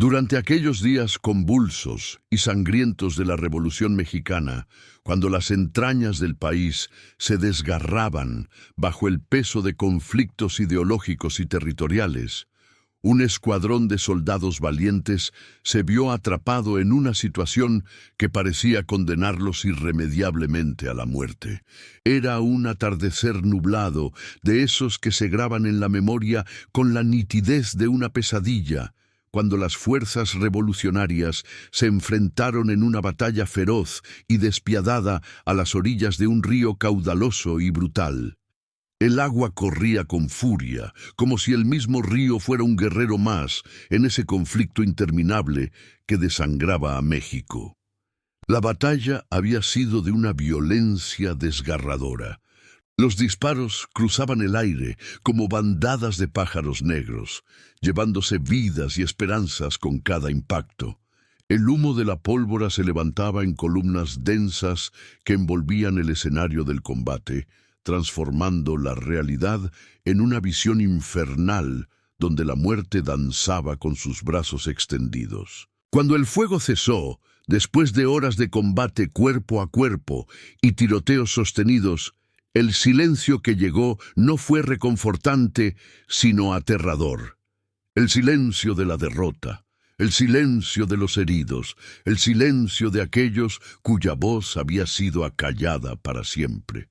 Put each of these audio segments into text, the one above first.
Durante aquellos días convulsos y sangrientos de la Revolución Mexicana, cuando las entrañas del país se desgarraban bajo el peso de conflictos ideológicos y territoriales, un escuadrón de soldados valientes se vio atrapado en una situación que parecía condenarlos irremediablemente a la muerte. Era un atardecer nublado, de esos que se graban en la memoria con la nitidez de una pesadilla, cuando las fuerzas revolucionarias se enfrentaron en una batalla feroz y despiadada a las orillas de un río caudaloso y brutal. El agua corría con furia, como si el mismo río fuera un guerrero más en ese conflicto interminable que desangraba a México. La batalla había sido de una violencia desgarradora. Los disparos cruzaban el aire como bandadas de pájaros negros, llevándose vidas y esperanzas con cada impacto. El humo de la pólvora se levantaba en columnas densas que envolvían el escenario del combate, transformando la realidad en una visión infernal donde la muerte danzaba con sus brazos extendidos. Cuando el fuego cesó, después de horas de combate cuerpo a cuerpo y tiroteos sostenidos, el silencio que llegó no fue reconfortante, sino aterrador. El silencio de la derrota, el silencio de los heridos, el silencio de aquellos cuya voz había sido acallada para siempre.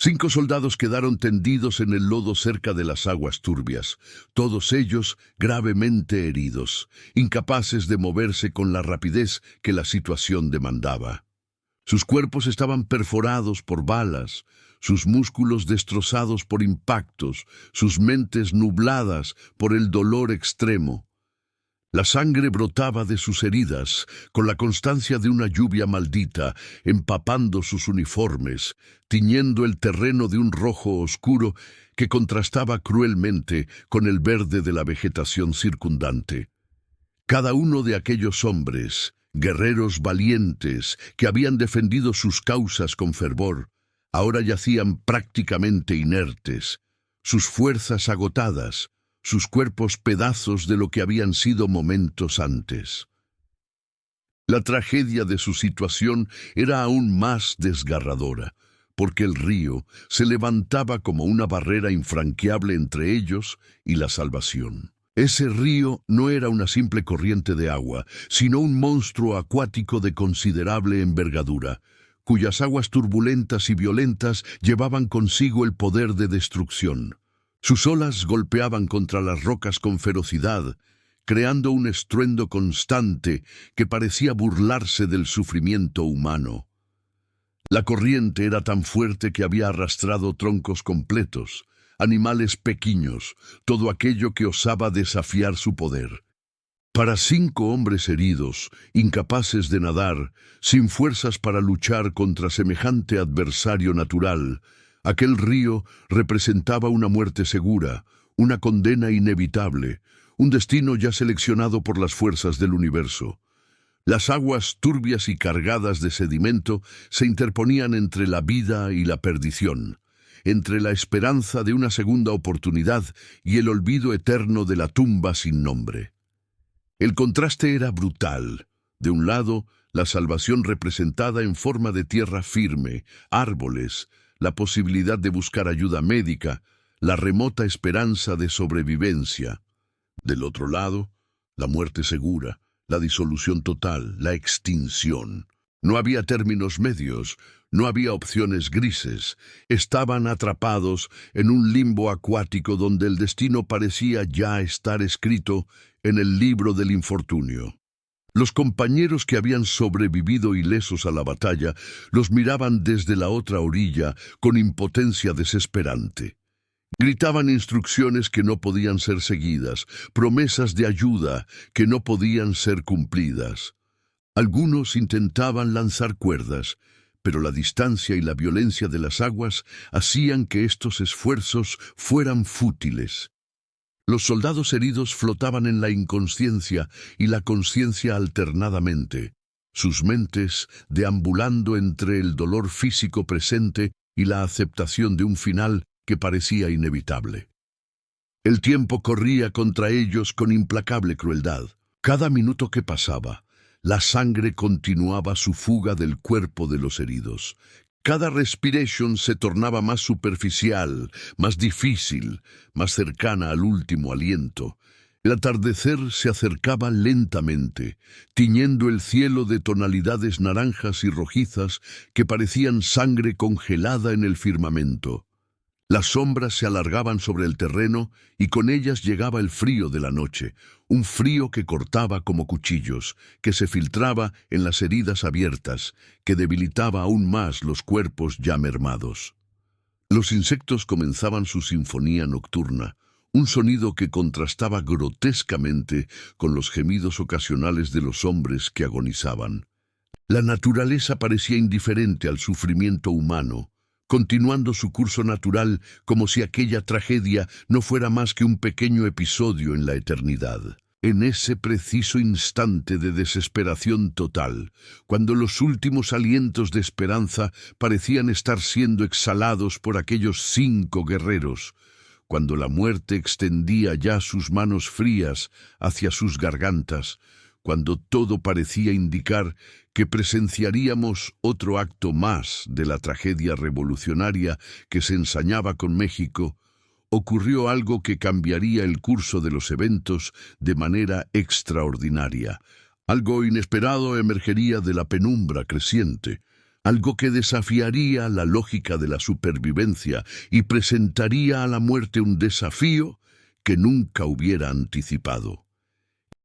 5 soldados quedaron tendidos en el lodo cerca de las aguas turbias, todos ellos gravemente heridos, incapaces de moverse con la rapidez que la situación demandaba. Sus cuerpos estaban perforados por balas, sus músculos destrozados por impactos, sus mentes nubladas por el dolor extremo. La sangre brotaba de sus heridas con la constancia de una lluvia maldita, empapando sus uniformes, tiñendo el terreno de un rojo oscuro que contrastaba cruelmente con el verde de la vegetación circundante. Cada uno de aquellos hombres, guerreros valientes que habían defendido sus causas con fervor, ahora yacían prácticamente inertes, sus fuerzas agotadas, sus cuerpos pedazos de lo que habían sido momentos antes. La tragedia de su situación era aún más desgarradora, porque el río se levantaba como una barrera infranqueable entre ellos y la salvación. Ese río no era una simple corriente de agua, sino un monstruo acuático de considerable envergadura, cuyas aguas turbulentas y violentas llevaban consigo el poder de destrucción. Sus olas golpeaban contra las rocas con ferocidad, creando un estruendo constante que parecía burlarse del sufrimiento humano. La corriente era tan fuerte que había arrastrado troncos completos, animales pequeños, todo aquello que osaba desafiar su poder. Para 5 hombres heridos, incapaces de nadar, sin fuerzas para luchar contra semejante adversario natural, aquel río representaba una muerte segura, una condena inevitable, un destino ya seleccionado por las fuerzas del universo. Las aguas turbias y cargadas de sedimento se interponían entre la vida y la perdición, entre la esperanza de una segunda oportunidad y el olvido eterno de la tumba sin nombre. El contraste era brutal. De un lado, la salvación representada en forma de tierra firme, árboles, la posibilidad de buscar ayuda médica, la remota esperanza de sobrevivencia. Del otro lado, la muerte segura, la disolución total, la extinción. No había términos medios, no había opciones grises. Estaban atrapados en un limbo acuático donde el destino parecía ya estar escrito en el libro del infortunio. Los compañeros que habían sobrevivido ilesos a la batalla los miraban desde la otra orilla con impotencia desesperante. Gritaban instrucciones que no podían ser seguidas, promesas de ayuda que no podían ser cumplidas. Algunos intentaban lanzar cuerdas, pero la distancia y la violencia de las aguas hacían que estos esfuerzos fueran fútiles. Los soldados heridos flotaban en la inconsciencia y la conciencia alternadamente, sus mentes deambulando entre el dolor físico presente y la aceptación de un final que parecía inevitable. El tiempo corría contra ellos con implacable crueldad. Cada minuto que pasaba, la sangre continuaba su fuga del cuerpo de los heridos. Cada respiration se tornaba más superficial, más difícil, más cercana al último aliento. El atardecer se acercaba lentamente, tiñendo el cielo de tonalidades naranjas y rojizas que parecían sangre congelada en el firmamento. Las sombras se alargaban sobre el terreno y con ellas llegaba el frío de la noche, un frío que cortaba como cuchillos, que se filtraba en las heridas abiertas, que debilitaba aún más los cuerpos ya mermados. Los insectos comenzaban su sinfonía nocturna, un sonido que contrastaba grotescamente con los gemidos ocasionales de los hombres que agonizaban. La naturaleza parecía indiferente al sufrimiento humano, continuando su curso natural como si aquella tragedia no fuera más que un pequeño episodio en la eternidad. En ese preciso instante de desesperación total, cuando los últimos alientos de esperanza parecían estar siendo exhalados por aquellos 5 guerreros, cuando la muerte extendía ya sus manos frías hacia sus gargantas, cuando todo parecía indicar que presenciaríamos otro acto más de la tragedia revolucionaria que se ensañaba con México, ocurrió algo que cambiaría el curso de los eventos de manera extraordinaria. Algo inesperado emergería de la penumbra creciente, algo que desafiaría la lógica de la supervivencia y presentaría a la muerte un desafío que nunca hubiera anticipado.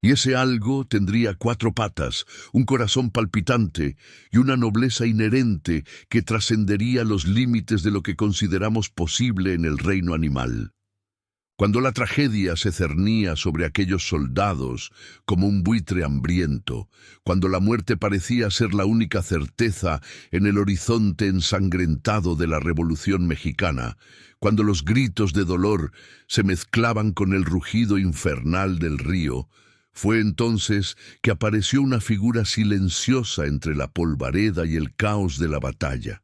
Y ese algo tendría 4 patas, un corazón palpitante y una nobleza inherente que trascendería los límites de lo que consideramos posible en el reino animal. Cuando la tragedia se cernía sobre aquellos soldados como un buitre hambriento, cuando la muerte parecía ser la única certeza en el horizonte ensangrentado de la Revolución Mexicana, cuando los gritos de dolor se mezclaban con el rugido infernal del río, fue entonces que apareció una figura silenciosa entre la polvareda y el caos de la batalla.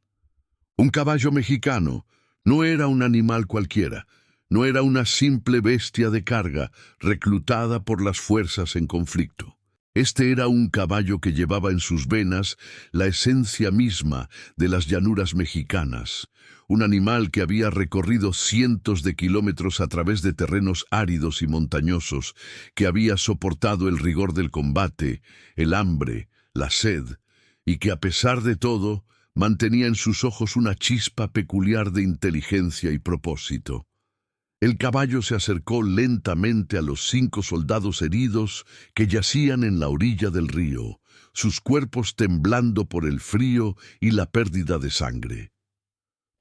Un caballo mexicano no era un animal cualquiera, no era una simple bestia de carga reclutada por las fuerzas en conflicto. Este era un caballo que llevaba en sus venas la esencia misma de las llanuras mexicanas, un animal que había recorrido cientos de kilómetros a través de terrenos áridos y montañosos, que había soportado el rigor del combate, el hambre, la sed, y que a pesar de todo mantenía en sus ojos una chispa peculiar de inteligencia y propósito. El caballo se acercó lentamente a los 5 soldados heridos que yacían en la orilla del río, sus cuerpos temblando por el frío y la pérdida de sangre.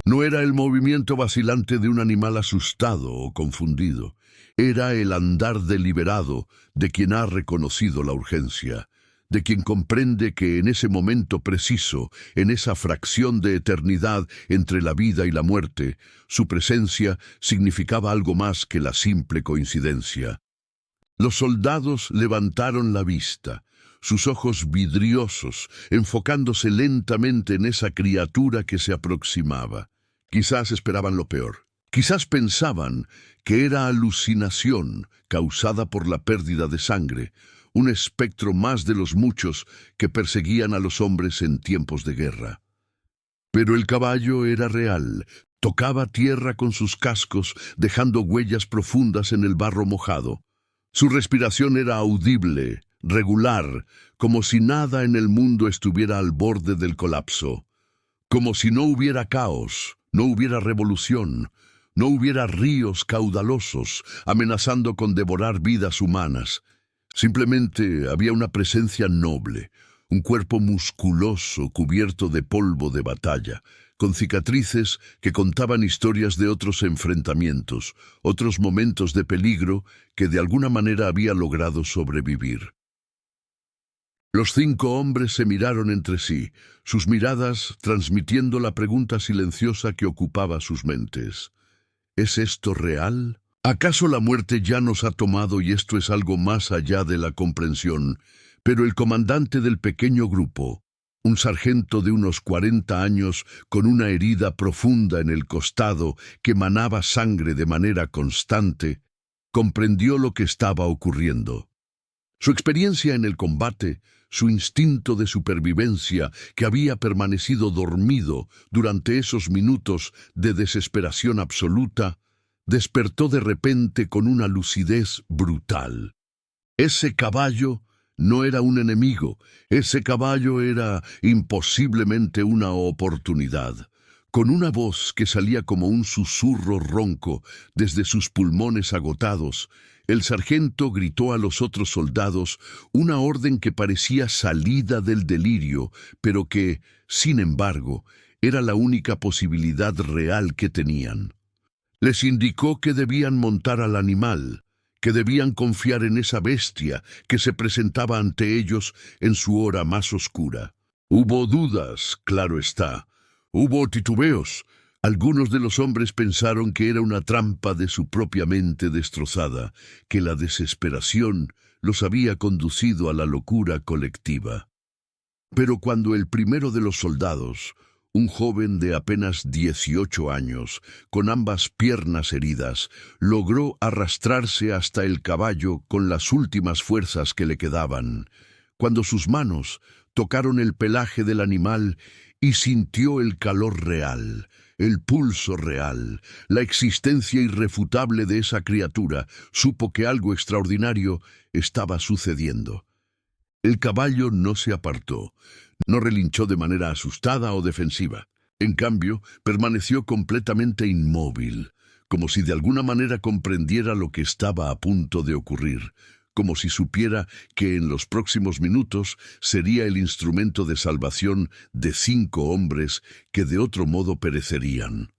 No era el movimiento vacilante de un animal asustado o confundido, era el andar deliberado de quien ha reconocido la urgencia, de quien comprende que en ese momento preciso, en esa fracción de eternidad entre la vida y la muerte, su presencia significaba algo más que la simple coincidencia. Los soldados levantaron la vista, sus ojos vidriosos, enfocándose lentamente en esa criatura que se aproximaba. Quizás esperaban lo peor. Quizás pensaban que era alucinación causada por la pérdida de sangre, un espectro más de los muchos que perseguían a los hombres en tiempos de guerra. Pero el caballo era real, tocaba tierra con sus cascos, dejando huellas profundas en el barro mojado. Su respiración era audible, regular, como si nada en el mundo estuviera al borde del colapso, como si no hubiera caos, no hubiera revolución, no hubiera ríos caudalosos amenazando con devorar vidas humanas. Simplemente había una presencia noble, un cuerpo musculoso cubierto de polvo de batalla, con cicatrices que contaban historias de otros enfrentamientos, otros momentos de peligro que de alguna manera había logrado sobrevivir. Los 5 hombres se miraron entre sí, sus miradas transmitiendo la pregunta silenciosa que ocupaba sus mentes. ¿Es esto real? ¿Acaso la muerte ya nos ha tomado y esto es algo más allá de la comprensión? Pero el comandante del pequeño grupo, un sargento de unos 40 años con una herida profunda en el costado que manaba sangre de manera constante, comprendió lo que estaba ocurriendo. Su experiencia en el combate, su instinto de supervivencia que había permanecido dormido durante esos minutos de desesperación absoluta, despertó de repente con una lucidez brutal. Ese caballo no era un enemigo, ese caballo era imposiblemente una oportunidad. Con una voz que salía como un susurro ronco desde sus pulmones agotados, el sargento gritó a los otros soldados una orden que parecía salida del delirio, pero que, sin embargo, era la única posibilidad real que tenían. Les indicó que debían montar al animal, que debían confiar en esa bestia que se presentaba ante ellos en su hora más oscura. Hubo dudas, claro está. Hubo titubeos. Algunos de los hombres pensaron que era una trampa de su propia mente destrozada, que la desesperación los había conducido a la locura colectiva. Pero cuando el primero de los soldados, un joven de apenas 18 años, con ambas piernas heridas, logró arrastrarse hasta el caballo con las últimas fuerzas que le quedaban, cuando sus manos tocaron el pelaje del animal y sintió el calor real, el pulso real, la existencia irrefutable de esa criatura, supo que algo extraordinario estaba sucediendo. El caballo no se apartó, no relinchó de manera asustada o defensiva. En cambio, permaneció completamente inmóvil, como si de alguna manera comprendiera lo que estaba a punto de ocurrir, como si supiera que en los próximos minutos sería el instrumento de salvación de 5 hombres que de otro modo perecerían.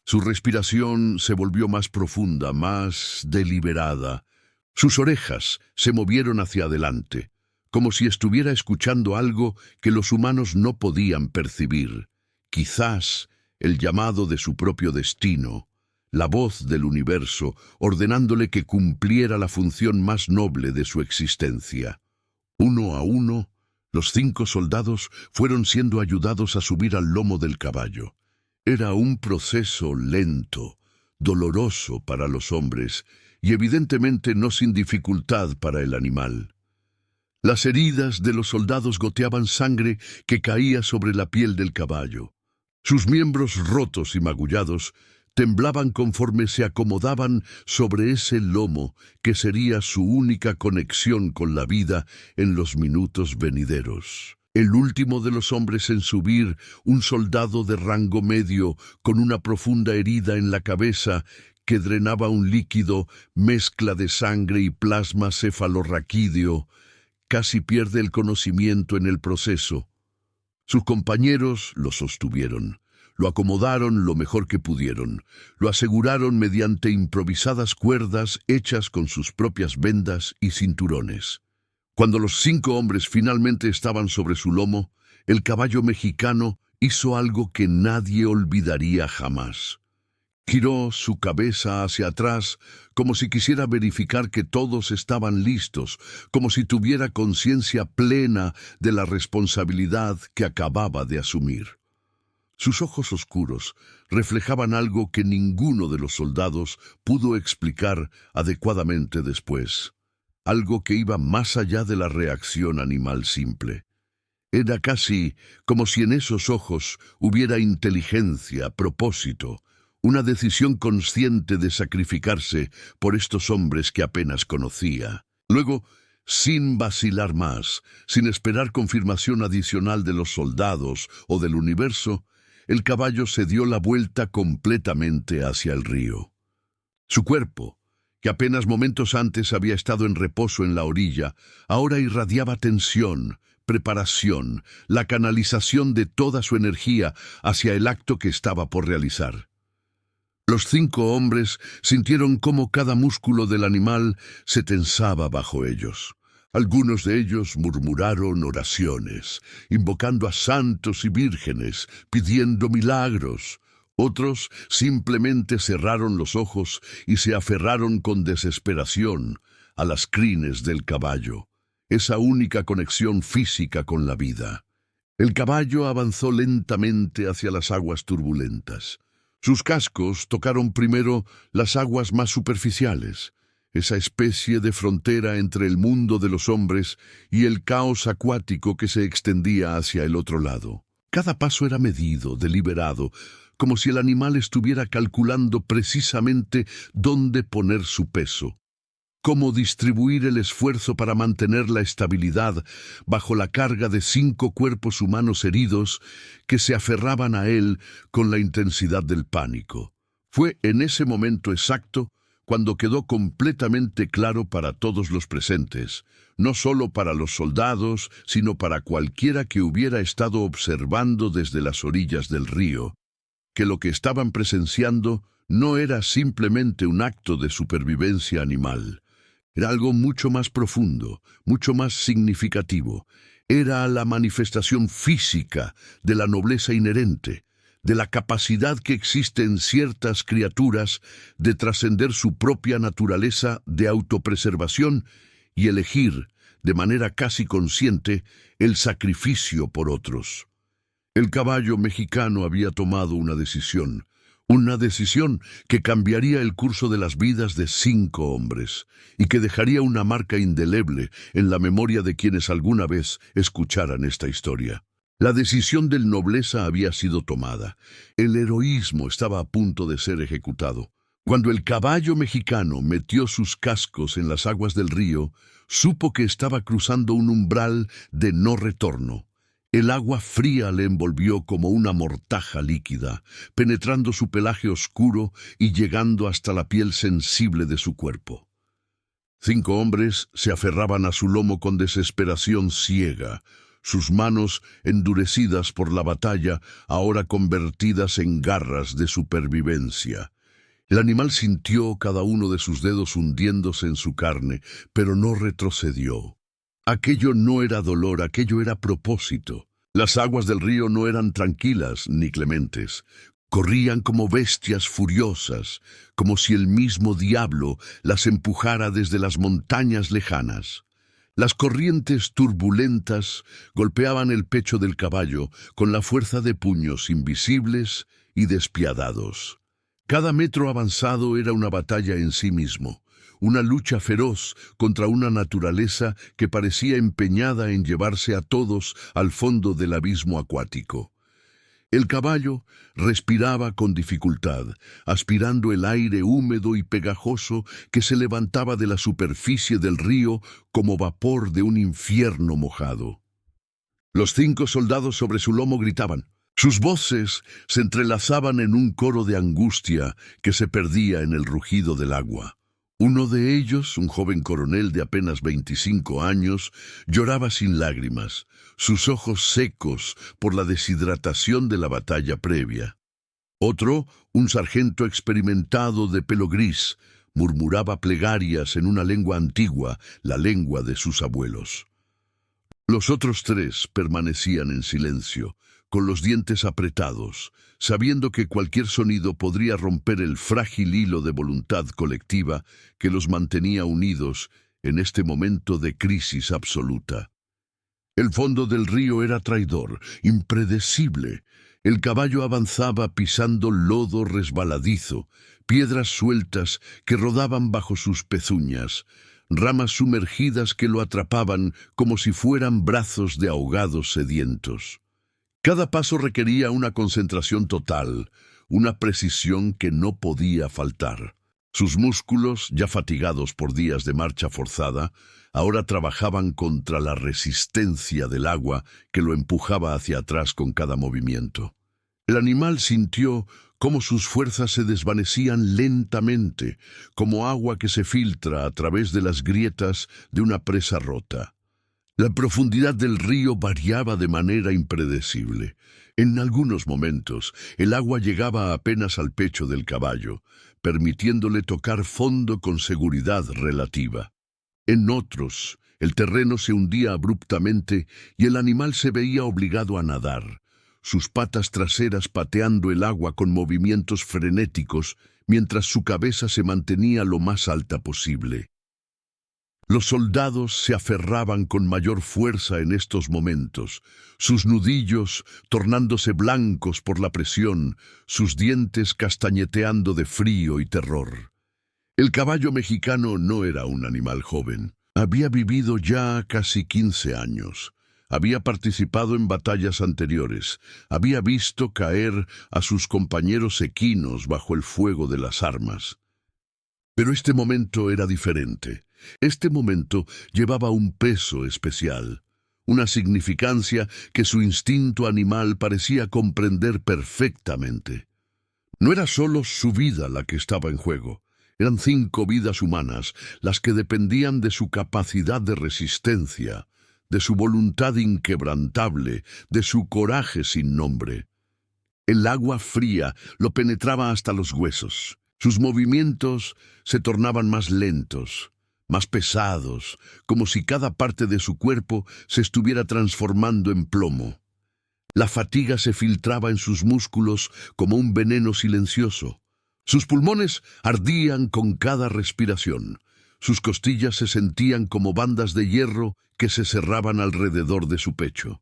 Su respiración se volvió más profunda, más deliberada. Sus orejas se movieron hacia adelante, como si estuviera escuchando algo que los humanos no podían percibir. Quizás el llamado de su propio destino, la voz del universo ordenándole que cumpliera la función más noble de su existencia. Uno a uno, los 5 soldados fueron siendo ayudados a subir al lomo del caballo. Era un proceso lento, doloroso para los hombres y evidentemente no sin dificultad para el animal. Las heridas de los soldados goteaban sangre que caía sobre la piel del caballo. Sus miembros rotos y magullados temblaban conforme se acomodaban sobre ese lomo que sería su única conexión con la vida en los minutos venideros. El último de los hombres en subir, un soldado de rango medio con una profunda herida en la cabeza que drenaba un líquido, mezcla de sangre y plasma cefalorraquídeo, casi pierde el conocimiento en el proceso. Sus compañeros lo sostuvieron, lo acomodaron lo mejor que pudieron, lo aseguraron mediante improvisadas cuerdas hechas con sus propias vendas y cinturones. Cuando los 5 hombres finalmente estaban sobre su lomo, el caballo mexicano hizo algo que nadie olvidaría jamás. Giró su cabeza hacia atrás como si quisiera verificar que todos estaban listos, como si tuviera conciencia plena de la responsabilidad que acababa de asumir. Sus ojos oscuros reflejaban algo que ninguno de los soldados pudo explicar adecuadamente después, algo que iba más allá de la reacción animal simple. Era casi como si en esos ojos hubiera inteligencia, propósito, una decisión consciente de sacrificarse por estos hombres que apenas conocía. Luego, sin vacilar más, sin esperar confirmación adicional de los soldados o del universo, el caballo se dio la vuelta completamente hacia el río. Su cuerpo, que apenas momentos antes había estado en reposo en la orilla, ahora irradiaba tensión, preparación, la canalización de toda su energía hacia el acto que estaba por realizar. Los 5 hombres sintieron cómo cada músculo del animal se tensaba bajo ellos. Algunos de ellos murmuraron oraciones, invocando a santos y vírgenes, pidiendo milagros. Otros simplemente cerraron los ojos y se aferraron con desesperación a las crines del caballo, esa única conexión física con la vida. El caballo avanzó lentamente hacia las aguas turbulentas. Sus cascos tocaron primero las aguas más superficiales. esa especie de frontera entre el mundo de los hombres y el caos acuático que se extendía hacia el otro lado. Cada paso era medido, deliberado, como si el animal estuviera calculando precisamente dónde poner su peso, cómo distribuir el esfuerzo para mantener la estabilidad bajo la carga de 5 cuerpos humanos heridos que se aferraban a él con la intensidad del pánico. Fue en ese momento exacto cuando quedó completamente claro para todos los presentes, no solo para los soldados, sino para cualquiera que hubiera estado observando desde las orillas del río, que lo que estaban presenciando no era simplemente un acto de supervivencia animal. Era algo mucho más profundo, mucho más significativo. Era la manifestación física de la nobleza inherente, de la capacidad que existe en ciertas criaturas de trascender su propia naturaleza de autopreservación y elegir, de manera casi consciente, el sacrificio por otros. El caballo mexicano había tomado una decisión que cambiaría el curso de las vidas de 5 hombres y que dejaría una marca indeleble en la memoria de quienes alguna vez escucharan esta historia. La decisión del nobleza había sido tomada. El heroísmo estaba a punto de ser ejecutado. Cuando el caballo mexicano metió sus cascos en las aguas del río, supo que estaba cruzando un umbral de no retorno. El agua fría le envolvió como una mortaja líquida, penetrando su pelaje oscuro y llegando hasta la piel sensible de su cuerpo. 5 hombres se aferraban a su lomo con desesperación ciega, sus manos endurecidas por la batalla, ahora convertidas en garras de supervivencia. El animal sintió cada uno de sus dedos hundiéndose en su carne, pero no retrocedió. Aquello no era dolor, aquello era propósito. Las aguas del río no eran tranquilas ni clementes. Corrían como bestias furiosas, como si el mismo diablo las empujara desde las montañas lejanas. Las corrientes turbulentas golpeaban el pecho del caballo con la fuerza de puños invisibles y despiadados. Cada metro avanzado era una batalla en sí mismo, una lucha feroz contra una naturaleza que parecía empeñada en llevarse a todos al fondo del abismo acuático. El caballo respiraba con dificultad, aspirando el aire húmedo y pegajoso que se levantaba de la superficie del río como vapor de un infierno mojado. Los 5 soldados sobre su lomo gritaban. Sus voces se entrelazaban en un coro de angustia que se perdía en el rugido del agua. Uno de ellos, un joven coronel de apenas 25 años, lloraba sin lágrimas, sus ojos secos por la deshidratación de la batalla previa. Otro, un sargento experimentado de pelo gris, murmuraba plegarias en una lengua antigua, la lengua de sus abuelos. Los otros 3 permanecían en silencio, con los dientes apretados, sabiendo que cualquier sonido podría romper el frágil hilo de voluntad colectiva que los mantenía unidos en este momento de crisis absoluta. El fondo del río era traidor, impredecible. El caballo avanzaba pisando lodo resbaladizo, piedras sueltas que rodaban bajo sus pezuñas, ramas sumergidas que lo atrapaban como si fueran brazos de ahogados sedientos. Cada paso requería una concentración total, una precisión que no podía faltar. Sus músculos, ya fatigados por días de marcha forzada, ahora trabajaban contra la resistencia del agua que lo empujaba hacia atrás con cada movimiento. El animal sintió cómo sus fuerzas se desvanecían lentamente, como agua que se filtra a través de las grietas de una presa rota. La profundidad del río variaba de manera impredecible. En algunos momentos, el agua llegaba apenas al pecho del caballo, permitiéndole tocar fondo con seguridad relativa. En otros, el terreno se hundía abruptamente y el animal se veía obligado a nadar, sus patas traseras pateando el agua con movimientos frenéticos, mientras su cabeza se mantenía lo más alta posible. Los soldados se aferraban con mayor fuerza en estos momentos, sus nudillos tornándose blancos por la presión, sus dientes castañeteando de frío y terror. El caballo mexicano no era un animal joven. Había vivido ya casi 15 años. Había participado en batallas anteriores. Había visto caer a sus compañeros equinos bajo el fuego de las armas. Pero este momento era diferente. Este momento llevaba un peso especial, una significancia que su instinto animal parecía comprender perfectamente. No era solo su vida la que estaba en juego. Eran 5 vidas humanas las que dependían de su capacidad de resistencia, de su voluntad inquebrantable, de su coraje sin nombre. El agua fría lo penetraba hasta los huesos. Sus movimientos se tornaban más lentos, más pesados, como si cada parte de su cuerpo se estuviera transformando en plomo. La fatiga se filtraba en sus músculos como un veneno silencioso. Sus pulmones ardían con cada respiración. Sus costillas se sentían como bandas de hierro que se cerraban alrededor de su pecho.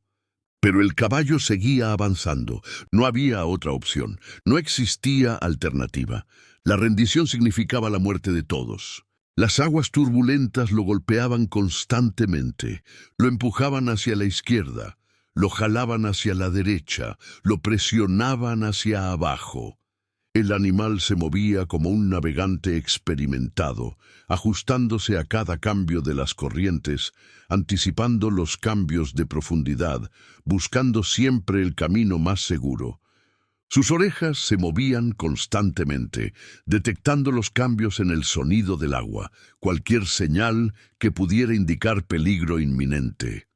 Pero el caballo seguía avanzando. No había otra opción. No existía alternativa. La rendición significaba la muerte de todos. Las aguas turbulentas lo golpeaban constantemente, lo empujaban hacia la izquierda, lo jalaban hacia la derecha, lo presionaban hacia abajo. El animal se movía como un navegante experimentado, ajustándose a cada cambio de las corrientes, anticipando los cambios de profundidad, buscando siempre el camino más seguro. Sus orejas se movían constantemente, detectando los cambios en el sonido del agua, cualquier señal que pudiera indicar peligro inminente.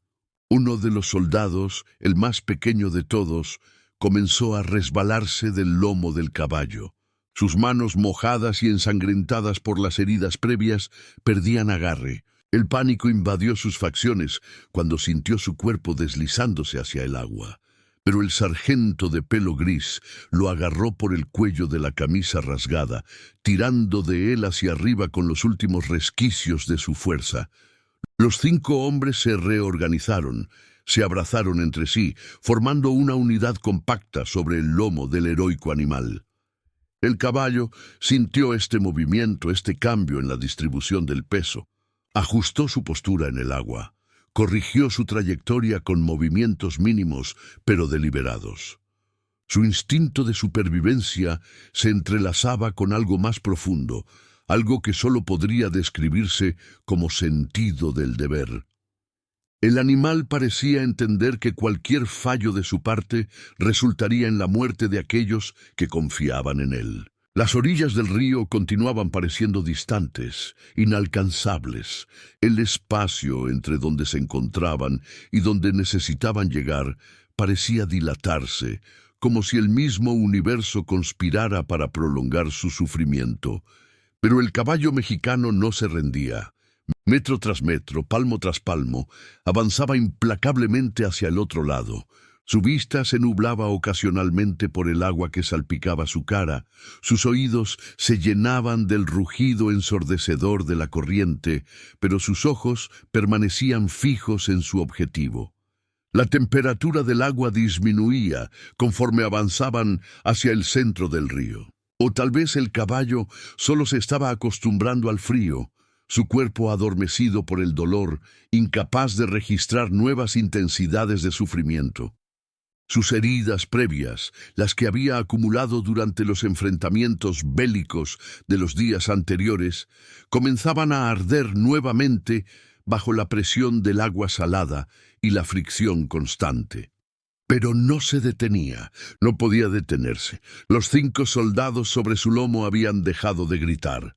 Uno de los soldados, el más pequeño de todos, comenzó a resbalarse del lomo del caballo. Sus manos mojadas y ensangrentadas por las heridas previas perdían agarre. El pánico invadió sus facciones cuando sintió su cuerpo deslizándose hacia el agua. Pero el sargento de pelo gris lo agarró por el cuello de la camisa rasgada, tirando de él hacia arriba con los últimos resquicios de su fuerza. Los 5 hombres se reorganizaron, se abrazaron entre sí, formando una unidad compacta sobre el lomo del heroico animal. El caballo sintió este movimiento, este cambio en la distribución del peso. Ajustó su postura en el agua. Corrigió su trayectoria con movimientos mínimos, pero deliberados. Su instinto de supervivencia se entrelazaba con algo más profundo, algo que solo podría describirse como sentido del deber. El animal parecía entender que cualquier fallo de su parte resultaría en la muerte de aquellos que confiaban en él. Las orillas del río continuaban pareciendo distantes, inalcanzables. El espacio entre donde se encontraban y donde necesitaban llegar parecía dilatarse, como si el mismo universo conspirara para prolongar su sufrimiento. Pero el caballo mexicano no se rendía. Metro tras metro, palmo tras palmo, avanzaba implacablemente hacia el otro lado. Su vista se nublaba ocasionalmente por el agua que salpicaba su cara, sus oídos se llenaban del rugido ensordecedor de la corriente, pero sus ojos permanecían fijos en su objetivo. La temperatura del agua disminuía conforme avanzaban hacia el centro del río. O tal vez el caballo solo se estaba acostumbrando al frío, su cuerpo adormecido por el dolor, incapaz de registrar nuevas intensidades de sufrimiento. Sus heridas previas, las que había acumulado durante los enfrentamientos bélicos de los días anteriores, comenzaban a arder nuevamente bajo la presión del agua salada y la fricción constante. Pero no se detenía, no podía detenerse. Los 5 soldados sobre su lomo habían dejado de gritar.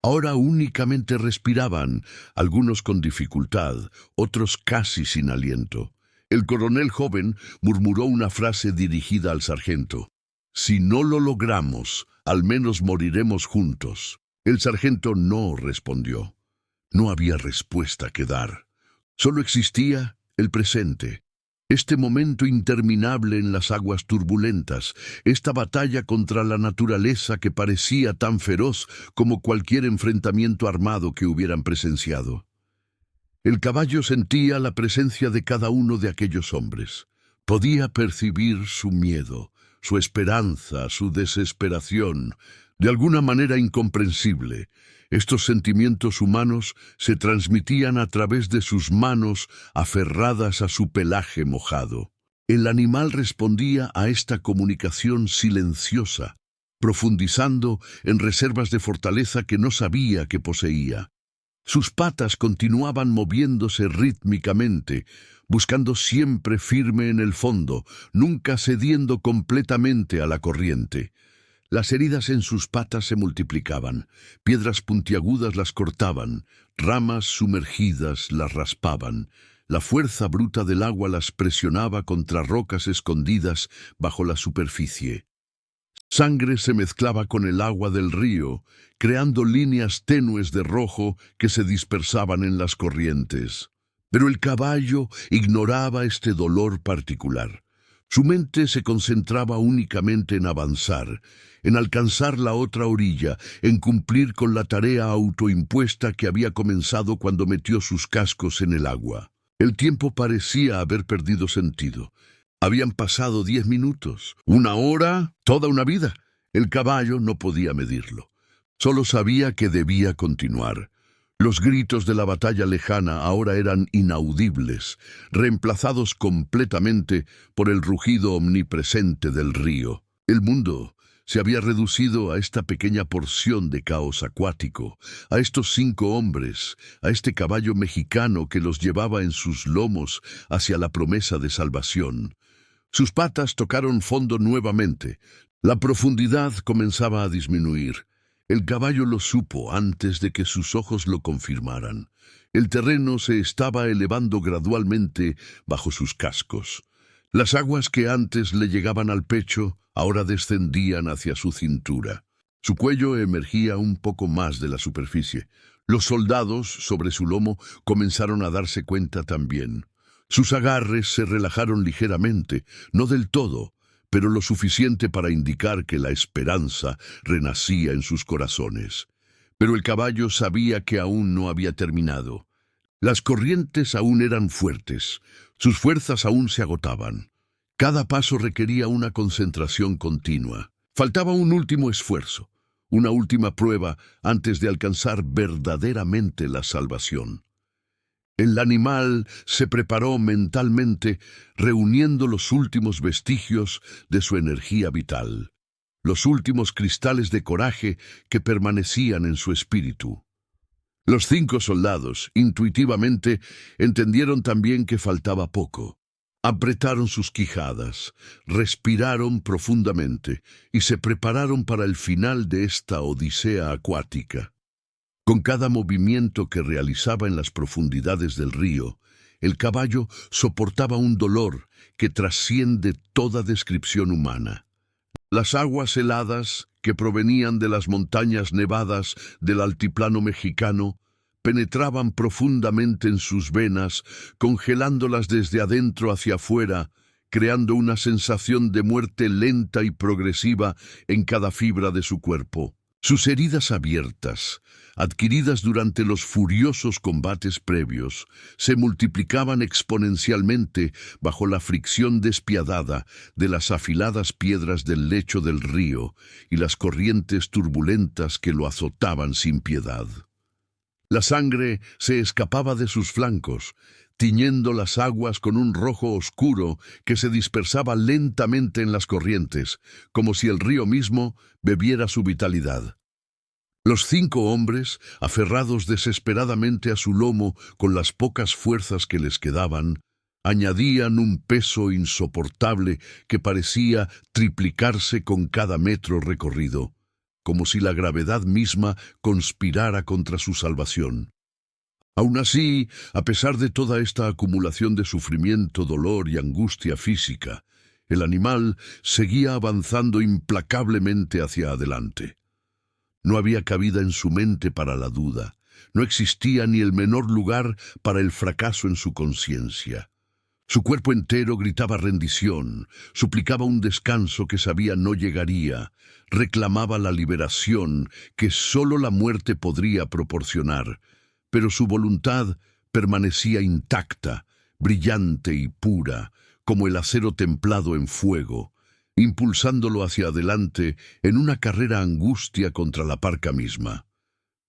Ahora únicamente respiraban, algunos con dificultad, otros casi sin aliento. El coronel joven murmuró una frase dirigida al sargento. «Si no lo logramos, al menos moriremos juntos». El sargento no respondió. No había respuesta que dar. Solo existía el presente. Este momento interminable en las aguas turbulentas, esta batalla contra la naturaleza que parecía tan feroz como cualquier enfrentamiento armado que hubieran presenciado. El caballo sentía la presencia de cada uno de aquellos hombres. Podía percibir su miedo, su esperanza, su desesperación, de alguna manera incomprensible. Estos sentimientos humanos se transmitían a través de sus manos aferradas a su pelaje mojado. El animal respondía a esta comunicación silenciosa, profundizando en reservas de fortaleza que no sabía que poseía. Sus patas continuaban moviéndose rítmicamente, buscando siempre firme en el fondo, nunca cediendo completamente a la corriente. Las heridas en sus patas se multiplicaban, piedras puntiagudas las cortaban, ramas sumergidas las raspaban. La fuerza bruta del agua las presionaba contra rocas escondidas bajo la superficie. Sangre se mezclaba con el agua del río, creando líneas tenues de rojo que se dispersaban en las corrientes. Pero el caballo ignoraba este dolor particular. Su mente se concentraba únicamente en avanzar, en alcanzar la otra orilla, en cumplir con la tarea autoimpuesta que había comenzado cuando metió sus cascos en el agua. El tiempo parecía haber perdido sentido. Habían pasado 10 minutos, 1 hora, toda una vida. El caballo no podía medirlo. Solo sabía que debía continuar. Los gritos de la batalla lejana ahora eran inaudibles, reemplazados completamente por el rugido omnipresente del río. El mundo se había reducido a esta pequeña porción de caos acuático, a estos 5 hombres, a este caballo mexicano que los llevaba en sus lomos hacia la promesa de salvación. Sus patas tocaron fondo nuevamente. La profundidad comenzaba a disminuir. El caballo lo supo antes de que sus ojos lo confirmaran. El terreno se estaba elevando gradualmente bajo sus cascos. Las aguas que antes le llegaban al pecho ahora descendían hacia su cintura. Su cuello emergía un poco más de la superficie. Los soldados sobre su lomo comenzaron a darse cuenta también. Sus agarres se relajaron ligeramente, no del todo, pero lo suficiente para indicar que la esperanza renacía en sus corazones. Pero el caballo sabía que aún no había terminado. Las corrientes aún eran fuertes, sus fuerzas aún se agotaban. Cada paso requería una concentración continua. Faltaba un último esfuerzo, una última prueba antes de alcanzar verdaderamente la salvación. El animal se preparó mentalmente, reuniendo los últimos vestigios de su energía vital, los últimos cristales de coraje que permanecían en su espíritu. Los 5 soldados, intuitivamente, entendieron también que faltaba poco. Apretaron sus quijadas, respiraron profundamente y se prepararon para el final de esta odisea acuática. Con cada movimiento que realizaba en las profundidades del río, el caballo soportaba un dolor que trasciende toda descripción humana. Las aguas heladas que provenían de las montañas nevadas del altiplano mexicano penetraban profundamente en sus venas, congelándolas desde adentro hacia afuera, creando una sensación de muerte lenta y progresiva en cada fibra de su cuerpo. Sus heridas abiertas, adquiridas durante los furiosos combates previos, se multiplicaban exponencialmente bajo la fricción despiadada de las afiladas piedras del lecho del río y las corrientes turbulentas que lo azotaban sin piedad. La sangre se escapaba de sus flancos, tiñendo las aguas con un rojo oscuro que se dispersaba lentamente en las corrientes, como si el río mismo bebiera su vitalidad. Los 5 hombres, aferrados desesperadamente a su lomo con las pocas fuerzas que les quedaban, añadían un peso insoportable que parecía triplicarse con cada metro recorrido, como si la gravedad misma conspirara contra su salvación. Aún así, a pesar de toda esta acumulación de sufrimiento, dolor y angustia física, el animal seguía avanzando implacablemente hacia adelante. No había cabida en su mente para la duda, no existía ni el menor lugar para el fracaso en su conciencia. Su cuerpo entero gritaba rendición, suplicaba un descanso que sabía no llegaría, reclamaba la liberación que solo la muerte podría proporcionar, pero su voluntad permanecía intacta, brillante y pura, como el acero templado en fuego, impulsándolo hacia adelante en una carrera angustia contra la parca misma.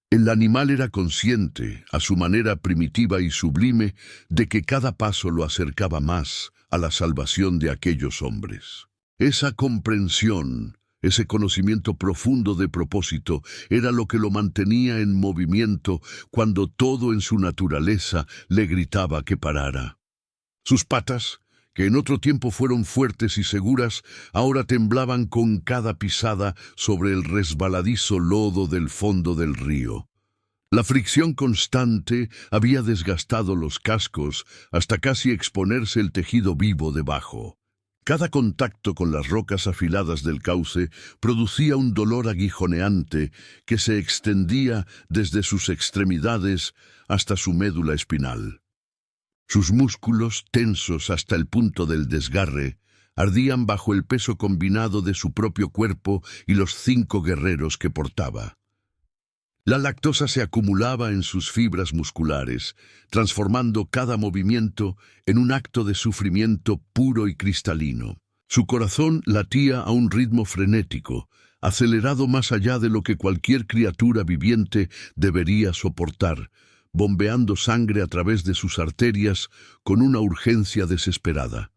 El animal era consciente, a su manera primitiva y sublime, de que cada paso lo acercaba más a la salvación de aquellos hombres. Esa comprensión, ese conocimiento profundo de propósito, era lo que lo mantenía en movimiento cuando todo en su naturaleza le gritaba que parara. Sus patas, que en otro tiempo fueron fuertes y seguras, ahora temblaban con cada pisada sobre el resbaladizo lodo del fondo del río. La fricción constante había desgastado los cascos hasta casi exponerse el tejido vivo debajo. Cada contacto con las rocas afiladas del cauce producía un dolor aguijoneante que se extendía desde sus extremidades hasta su médula espinal. Sus músculos, tensos hasta el punto del desgarre, ardían bajo el peso combinado de su propio cuerpo y los 5 guerreros que portaba. La lactosa se acumulaba en sus fibras musculares, transformando cada movimiento en un acto de sufrimiento puro y cristalino. Su corazón latía a un ritmo frenético, acelerado más allá de lo que cualquier criatura viviente debería soportar, bombeando sangre a través de sus arterias con una urgencia desesperada.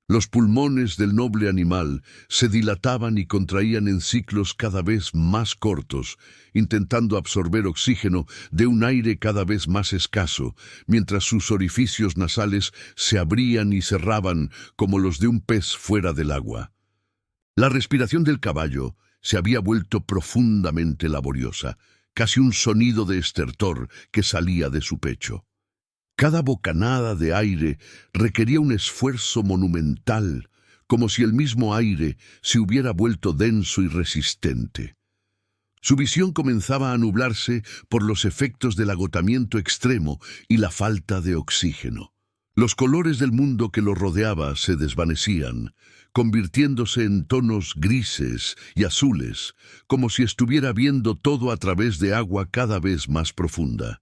Los pulmones del noble animal se dilataban y contraían en ciclos cada vez más cortos, intentando absorber oxígeno de un aire cada vez más escaso, mientras sus orificios nasales se abrían y cerraban como los de un pez fuera del agua. La respiración del caballo se había vuelto profundamente laboriosa, casi un sonido de estertor que salía de su pecho. Cada bocanada de aire requería un esfuerzo monumental, como si el mismo aire se hubiera vuelto denso y resistente. Su visión comenzaba a nublarse por los efectos del agotamiento extremo y la falta de oxígeno. Los colores del mundo que lo rodeaba se desvanecían, convirtiéndose en tonos grises y azules, como si estuviera viendo todo a través de agua cada vez más profunda.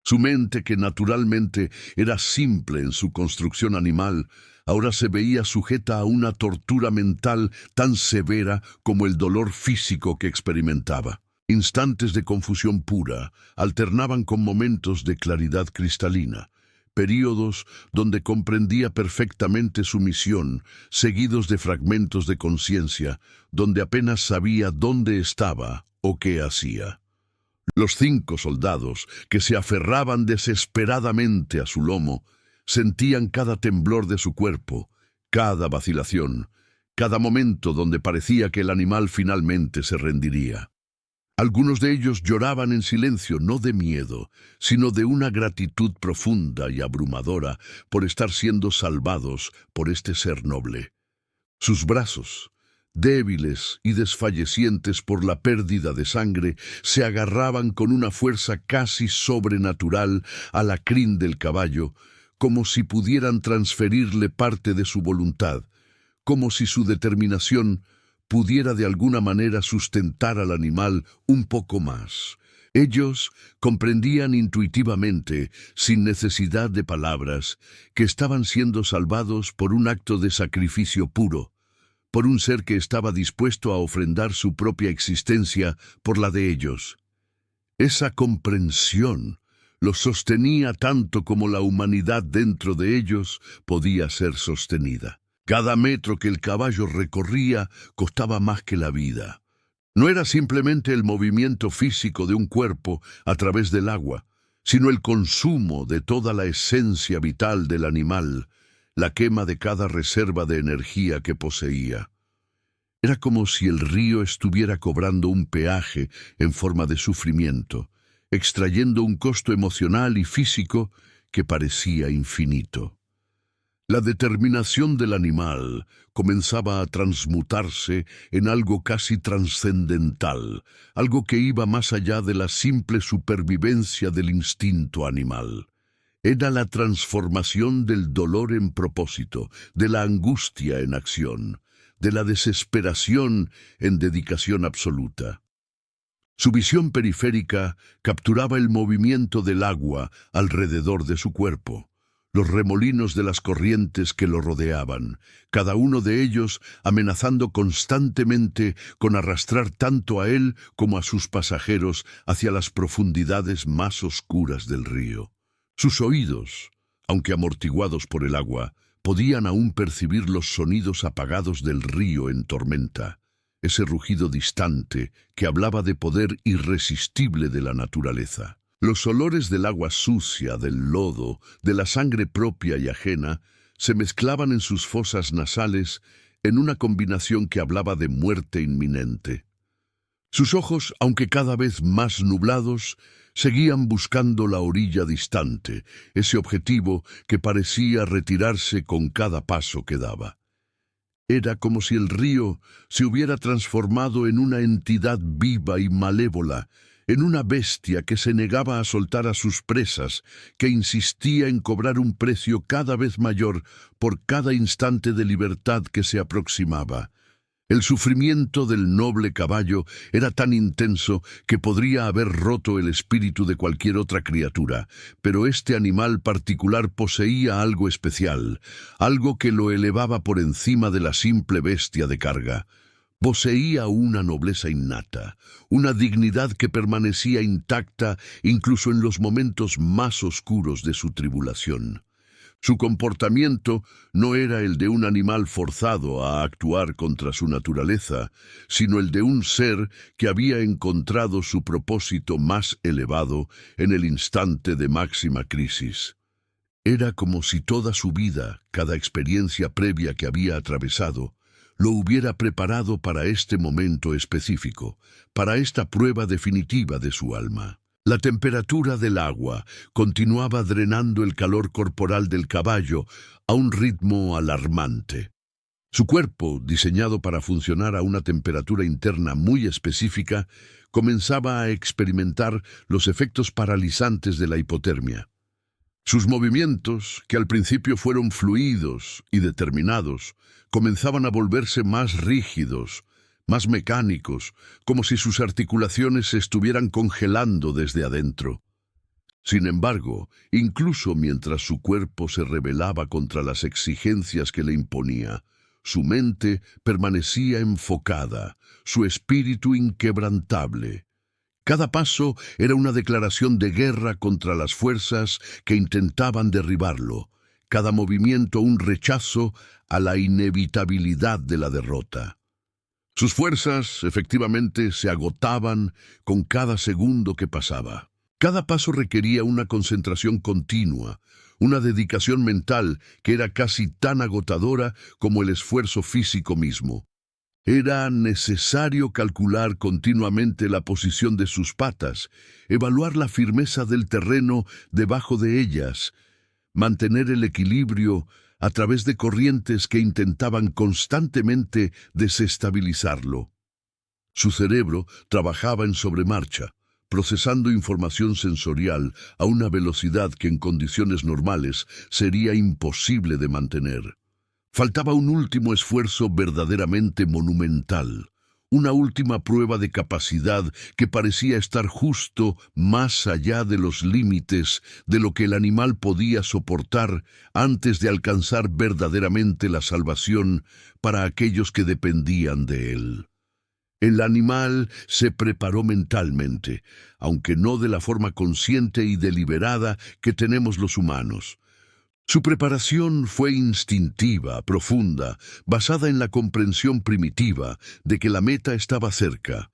Su mente, que naturalmente era simple en su construcción animal, ahora se veía sujeta a una tortura mental tan severa como el dolor físico que experimentaba. Instantes de confusión pura alternaban con momentos de claridad cristalina, períodos donde comprendía perfectamente su misión, seguidos de fragmentos de conciencia, donde apenas sabía dónde estaba o qué hacía. Los 5 soldados, que se aferraban desesperadamente a su lomo, sentían cada temblor de su cuerpo, cada vacilación, cada momento donde parecía que el animal finalmente se rendiría. Algunos de ellos lloraban en silencio, no de miedo, sino de una gratitud profunda y abrumadora por estar siendo salvados por este ser noble. Sus brazos, débiles y desfallecientes por la pérdida de sangre, se agarraban con una fuerza casi sobrenatural a la crin del caballo, como si pudieran transferirle parte de su voluntad, como si su determinación pudiera de alguna manera sustentar al animal un poco más. Ellos comprendían intuitivamente, sin necesidad de palabras, que estaban siendo salvados por un acto de sacrificio puro, por un ser que estaba dispuesto a ofrendar su propia existencia por la de ellos. Esa comprensión los sostenía tanto como la humanidad dentro de ellos podía ser sostenida. Cada metro que el caballo recorría costaba más que la vida. No era simplemente el movimiento físico de un cuerpo a través del agua, sino el consumo de toda la esencia vital del animal, la quema de cada reserva de energía que poseía. Era como si el río estuviera cobrando un peaje en forma de sufrimiento, extrayendo un costo emocional y físico que parecía infinito. La determinación del animal comenzaba a transmutarse en algo casi trascendental, algo que iba más allá de la simple supervivencia del instinto animal. Era la transformación del dolor en propósito, de la angustia en acción, de la desesperación en dedicación absoluta. Su visión periférica capturaba el movimiento del agua alrededor de su cuerpo, los remolinos de las corrientes que lo rodeaban, cada uno de ellos amenazando constantemente con arrastrar tanto a él como a sus pasajeros hacia las profundidades más oscuras del río. Sus oídos, aunque amortiguados por el agua, podían aún percibir los sonidos apagados del río en tormenta, ese rugido distante que hablaba de poder irresistible de la naturaleza. Los olores del agua sucia, del lodo, de la sangre propia y ajena, se mezclaban en sus fosas nasales en una combinación que hablaba de muerte inminente. Sus ojos, aunque cada vez más nublados, seguían buscando la orilla distante, ese objetivo que parecía retirarse con cada paso que daba. Era como si el río se hubiera transformado en una entidad viva y malévola, en una bestia que se negaba a soltar a sus presas, que insistía en cobrar un precio cada vez mayor por cada instante de libertad que se aproximaba. El sufrimiento del noble caballo era tan intenso que podría haber roto el espíritu de cualquier otra criatura, pero este animal particular poseía algo especial, algo que lo elevaba por encima de la simple bestia de carga. Poseía una nobleza innata, una dignidad que permanecía intacta incluso en los momentos más oscuros de su tribulación. Su comportamiento no era el de un animal forzado a actuar contra su naturaleza, sino el de un ser que había encontrado su propósito más elevado en el instante de máxima crisis. Era como si toda su vida, cada experiencia previa que había atravesado, lo hubiera preparado para este momento específico, para esta prueba definitiva de su alma. La temperatura del agua continuaba drenando el calor corporal del caballo a un ritmo alarmante. Su cuerpo, diseñado para funcionar a una temperatura interna muy específica, comenzaba a experimentar los efectos paralizantes de la hipotermia. Sus movimientos, que al principio fueron fluidos y determinados, comenzaban a volverse más rígidos, más mecánicos, como si sus articulaciones se estuvieran congelando desde adentro. Sin embargo, incluso mientras su cuerpo se rebelaba contra las exigencias que le imponía, su mente permanecía enfocada, su espíritu inquebrantable. Cada paso era una declaración de guerra contra las fuerzas que intentaban derribarlo, cada movimiento un rechazo a la inevitabilidad de la derrota. Sus fuerzas, efectivamente, se agotaban con cada segundo que pasaba. Cada paso requería una concentración continua, una dedicación mental que era casi tan agotadora como el esfuerzo físico mismo. Era necesario calcular continuamente la posición de sus patas, evaluar la firmeza del terreno debajo de ellas, mantener el equilibrio a través de corrientes que intentaban constantemente desestabilizarlo. Su cerebro trabajaba en sobremarcha, procesando información sensorial a una velocidad que en condiciones normales sería imposible de mantener. Faltaba un último esfuerzo verdaderamente monumental, una última prueba de capacidad que parecía estar justo más allá de los límites de lo que el animal podía soportar antes de alcanzar verdaderamente la salvación para aquellos que dependían de él. El animal se preparó mentalmente, aunque no de la forma consciente y deliberada que tenemos los humanos. Su preparación fue instintiva, profunda, basada en la comprensión primitiva de que la meta estaba cerca.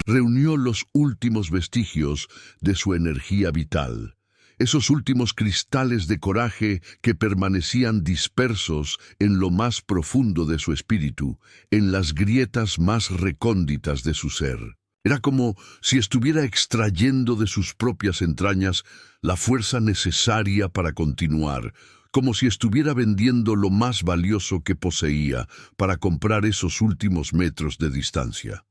Reunió los últimos vestigios de su energía vital, esos últimos cristales de coraje que permanecían dispersos en lo más profundo de su espíritu, en las grietas más recónditas de su ser. Era como si estuviera extrayendo de sus propias entrañas la fuerza necesaria para continuar, como si estuviera vendiendo lo más valioso que poseía para comprar esos últimos metros de distancia.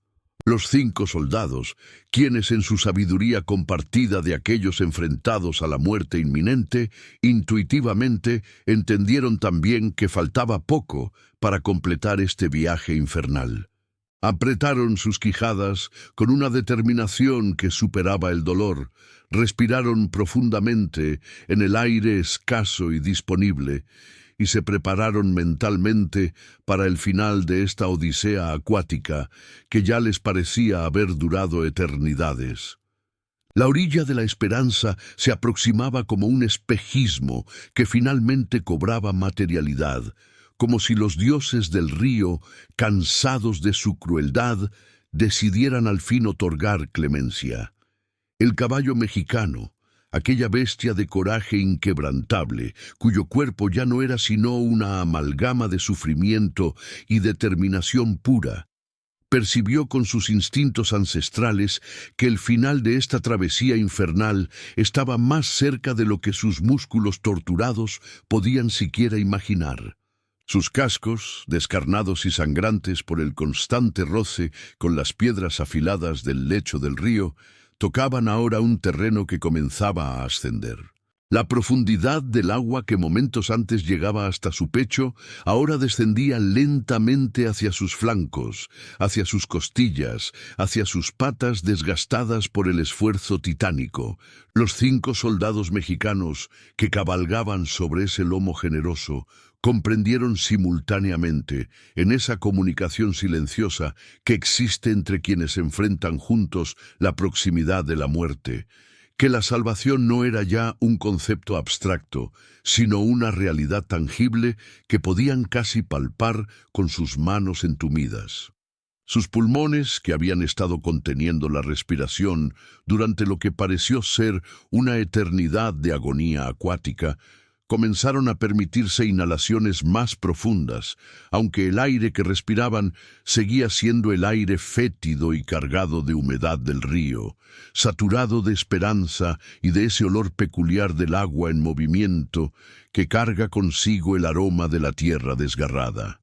Los 5 soldados, quienes en su sabiduría compartida de aquellos enfrentados a la muerte inminente, intuitivamente entendieron también que faltaba poco para completar este viaje infernal. Apretaron sus quijadas con una determinación que superaba el dolor, respiraron profundamente en el aire escaso y disponible, y se prepararon mentalmente para el final de esta odisea acuática que ya les parecía haber durado eternidades. La orilla de la esperanza se aproximaba como un espejismo que finalmente cobraba materialidad, como si los dioses del río, cansados de su crueldad, decidieran al fin otorgar clemencia. El caballo mexicano, aquella bestia de coraje inquebrantable, cuyo cuerpo ya no era sino una amalgama de sufrimiento y determinación pura, percibió con sus instintos ancestrales que el final de esta travesía infernal estaba más cerca de lo que sus músculos torturados podían siquiera imaginar. Sus cascos, descarnados y sangrantes por el constante roce con las piedras afiladas del lecho del río, tocaban ahora un terreno que comenzaba a ascender. La profundidad del agua que momentos antes llegaba hasta su pecho, ahora descendía lentamente hacia sus flancos, hacia sus costillas, hacia sus patas desgastadas por el esfuerzo titánico. Los 5 soldados mexicanos que cabalgaban sobre ese lomo generoso comprendieron simultáneamente, en esa comunicación silenciosa que existe entre quienes enfrentan juntos la proximidad de la muerte, que la salvación no era ya un concepto abstracto, sino una realidad tangible que podían casi palpar con sus manos entumidas. Sus pulmones, que habían estado conteniendo la respiración durante lo que pareció ser una eternidad de agonía acuática, comenzaron a permitirse inhalaciones más profundas, aunque el aire que respiraban seguía siendo el aire fétido y cargado de humedad del río, saturado de esperanza y de ese olor peculiar del agua en movimiento que carga consigo el aroma de la tierra desgarrada.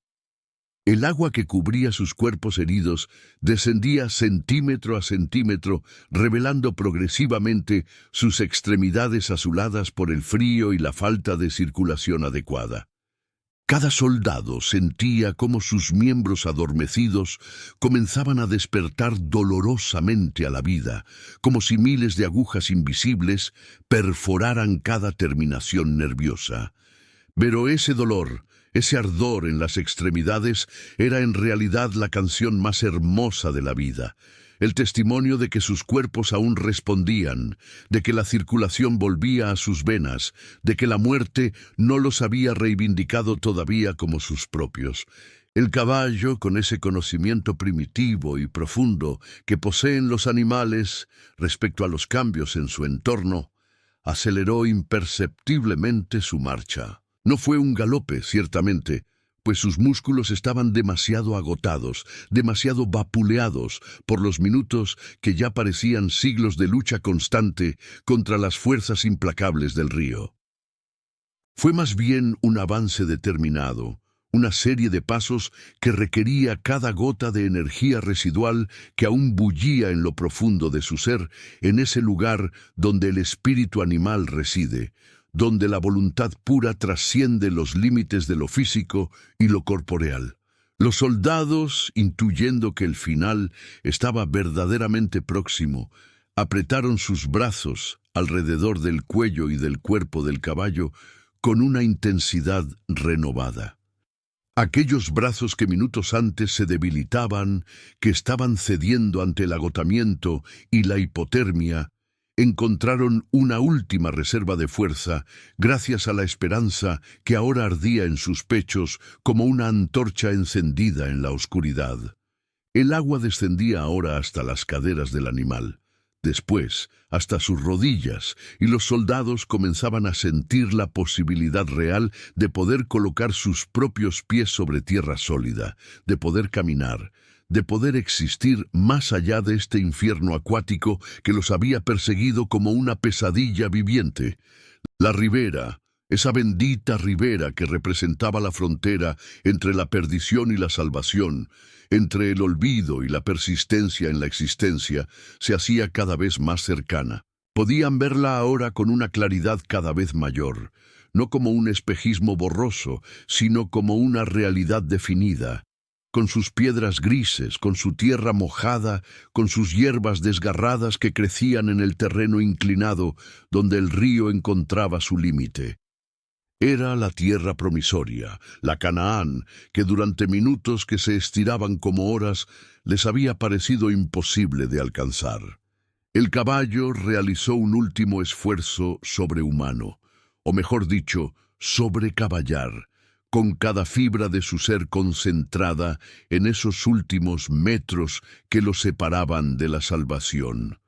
El agua que cubría sus cuerpos heridos descendía centímetro a centímetro, revelando progresivamente sus extremidades azuladas por el frío y la falta de circulación adecuada. Cada soldado sentía cómo sus miembros adormecidos comenzaban a despertar dolorosamente a la vida, como si miles de agujas invisibles perforaran cada terminación nerviosa. Pero ese dolor, ese ardor en las extremidades, era en realidad la canción más hermosa de la vida, el testimonio de que sus cuerpos aún respondían, de que la circulación volvía a sus venas, de que la muerte no los había reivindicado todavía como sus propios. El caballo, con ese conocimiento primitivo y profundo que poseen los animales respecto a los cambios en su entorno, aceleró imperceptiblemente su marcha. No fue un galope, ciertamente, pues sus músculos estaban demasiado agotados, demasiado vapuleados por los minutos que ya parecían siglos de lucha constante contra las fuerzas implacables del río. Fue más bien un avance determinado, una serie de pasos que requería cada gota de energía residual que aún bullía en lo profundo de su ser, en ese lugar donde el espíritu animal reside, donde la voluntad pura trasciende los límites de lo físico y lo corporeal. Los soldados, intuyendo que el final estaba verdaderamente próximo, apretaron sus brazos alrededor del cuello y del cuerpo del caballo con una intensidad renovada. Aquellos brazos que minutos antes se debilitaban, que estaban cediendo ante el agotamiento y la hipotermia, encontraron una última reserva de fuerza gracias a la esperanza que ahora ardía en sus pechos como una antorcha encendida en la oscuridad. El agua descendía ahora hasta las caderas del animal, después hasta sus rodillas, y los soldados comenzaban a sentir la posibilidad real de poder colocar sus propios pies sobre tierra sólida, de poder caminar, de poder existir más allá de este infierno acuático que los había perseguido como una pesadilla viviente. La ribera, esa bendita ribera que representaba la frontera entre la perdición y la salvación, entre el olvido y la persistencia en la existencia, se hacía cada vez más cercana. Podían verla ahora con una claridad cada vez mayor, no como un espejismo borroso, sino como una realidad definida. con sus piedras grises, con su tierra mojada, con sus hierbas desgarradas que crecían en el terreno inclinado donde el río encontraba su límite. Era la tierra promisoria, la Canaán, que durante minutos que se estiraban como horas les había parecido imposible de alcanzar. El caballo realizó un último esfuerzo sobrehumano, o mejor dicho, sobrecaballar, con cada fibra de su ser concentrada en esos últimos metros que lo separaban de la salvación.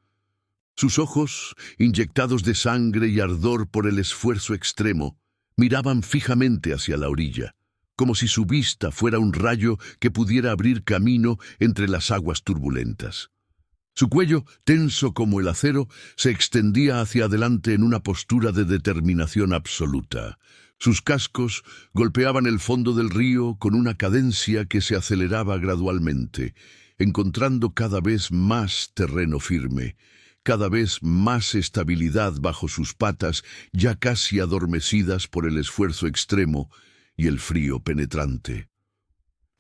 Sus ojos, inyectados de sangre y ardor por el esfuerzo extremo, miraban fijamente hacia la orilla, como si su vista fuera un rayo que pudiera abrir camino entre las aguas turbulentas. Su cuello, tenso como el acero, se extendía hacia adelante en una postura de determinación absoluta. Sus cascos golpeaban el fondo del río con una cadencia que se aceleraba gradualmente, encontrando cada vez más terreno firme, cada vez más estabilidad bajo sus patas, ya casi adormecidas por el esfuerzo extremo y el frío penetrante.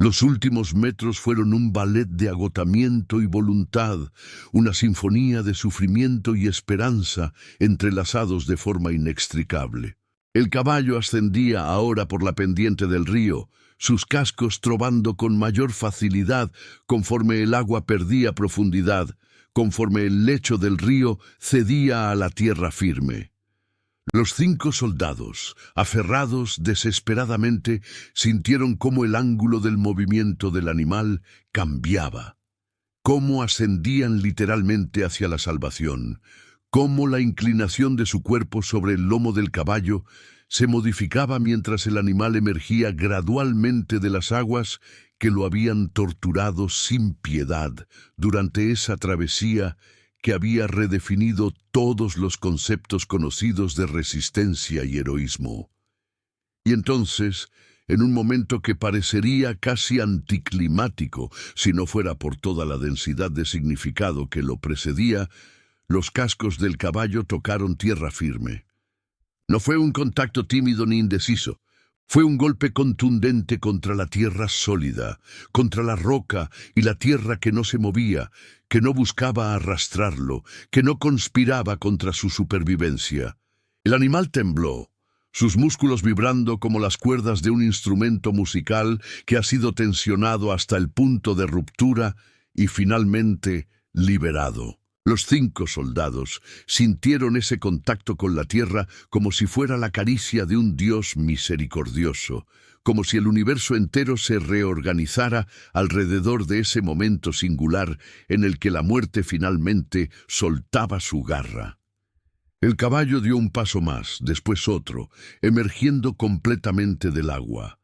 Los últimos metros fueron un ballet de agotamiento y voluntad, una sinfonía de sufrimiento y esperanza entrelazados de forma inextricable. El caballo ascendía ahora por la pendiente del río, sus cascos trovando con mayor facilidad conforme el agua perdía profundidad, conforme el lecho del río cedía a la tierra firme. Los 5 soldados, aferrados desesperadamente, sintieron cómo el ángulo del movimiento del animal cambiaba, cómo ascendían literalmente hacia la salvación, cómo la inclinación de su cuerpo sobre el lomo del caballo se modificaba mientras el animal emergía gradualmente de las aguas que lo habían torturado sin piedad durante esa travesía que había redefinido todos los conceptos conocidos de resistencia y heroísmo. Y entonces, en un momento que parecería casi anticlimático, si no fuera por toda la densidad de significado que lo precedía, los cascos del caballo tocaron tierra firme. No fue un contacto tímido ni indeciso. Fue un golpe contundente contra la tierra sólida, contra la roca y la tierra que no se movía, que no buscaba arrastrarlo, que no conspiraba contra su supervivencia. El animal tembló, sus músculos vibrando como las cuerdas de un instrumento musical que ha sido tensionado hasta el punto de ruptura y finalmente liberado. Los 5 soldados sintieron ese contacto con la tierra como si fuera la caricia de un Dios misericordioso, como si el universo entero se reorganizara alrededor de ese momento singular en el que la muerte finalmente soltaba su garra. El caballo dio un paso más, después otro, emergiendo completamente del agua.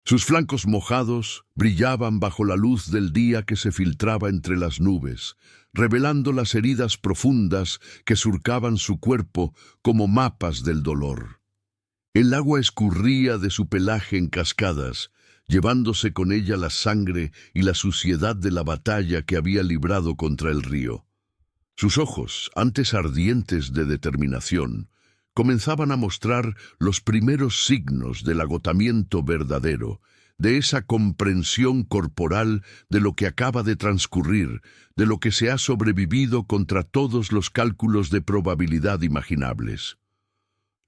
Sus flancos mojados brillaban bajo la luz del día que se filtraba entre las nubes, revelando las heridas profundas que surcaban su cuerpo como mapas del dolor. El agua escurría de su pelaje en cascadas, llevándose con ella la sangre y la suciedad de la batalla que había librado contra el río. Sus ojos, antes ardientes de determinación, comenzaban a mostrar los primeros signos del agotamiento verdadero, de esa comprensión corporal de lo que acaba de transcurrir, de lo que se ha sobrevivido contra todos los cálculos de probabilidad imaginables.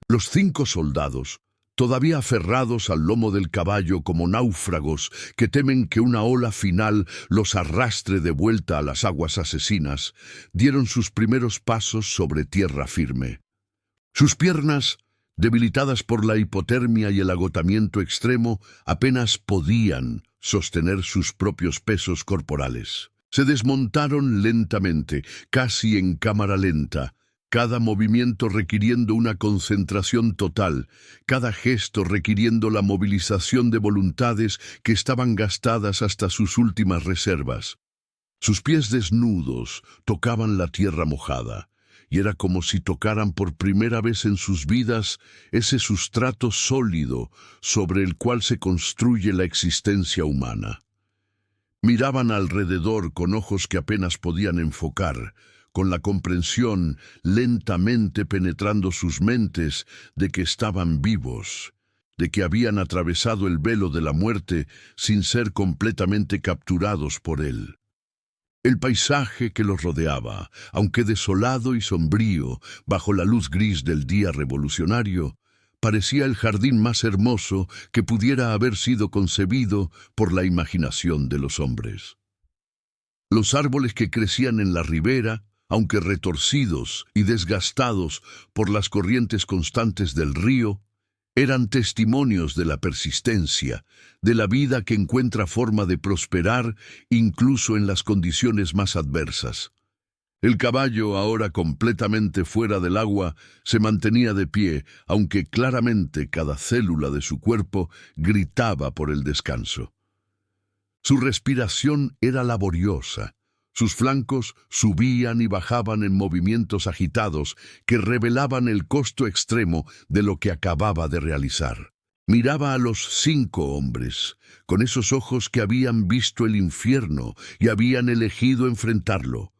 Los 5 soldados, todavía aferrados al lomo del caballo como náufragos que temen que una ola final los arrastre de vuelta a las aguas asesinas, dieron sus primeros pasos sobre tierra firme. Sus piernas, debilitadas por la hipotermia y el agotamiento extremo, apenas podían sostener sus propios pesos corporales. Se desmontaron lentamente, casi en cámara lenta, cada movimiento requiriendo una concentración total, cada gesto requiriendo la movilización de voluntades que estaban gastadas hasta sus últimas reservas. Sus pies desnudos tocaban la tierra mojada, y era como si tocaran por primera vez en sus vidas ese sustrato sólido sobre el cual se construye la existencia humana. Miraban alrededor con ojos que apenas podían enfocar, con la comprensión lentamente penetrando sus mentes de que estaban vivos, de que habían atravesado el velo de la muerte sin ser completamente capturados por él. El paisaje que los rodeaba, aunque desolado y sombrío bajo la luz gris del día revolucionario, parecía el jardín más hermoso que pudiera haber sido concebido por la imaginación de los hombres. Los árboles que crecían en la ribera, aunque retorcidos y desgastados por las corrientes constantes del río, eran testimonios de la persistencia, de la vida que encuentra forma de prosperar incluso en las condiciones más adversas. El caballo, ahora completamente fuera del agua, se mantenía de pie, aunque claramente cada célula de su cuerpo gritaba por el descanso. Su respiración era laboriosa. Sus flancos subían y bajaban en movimientos agitados que revelaban el costo extremo de lo que acababa de realizar. Miraba a los 5 hombres, con esos ojos que habían visto el infierno y habían elegido enfrentarlo,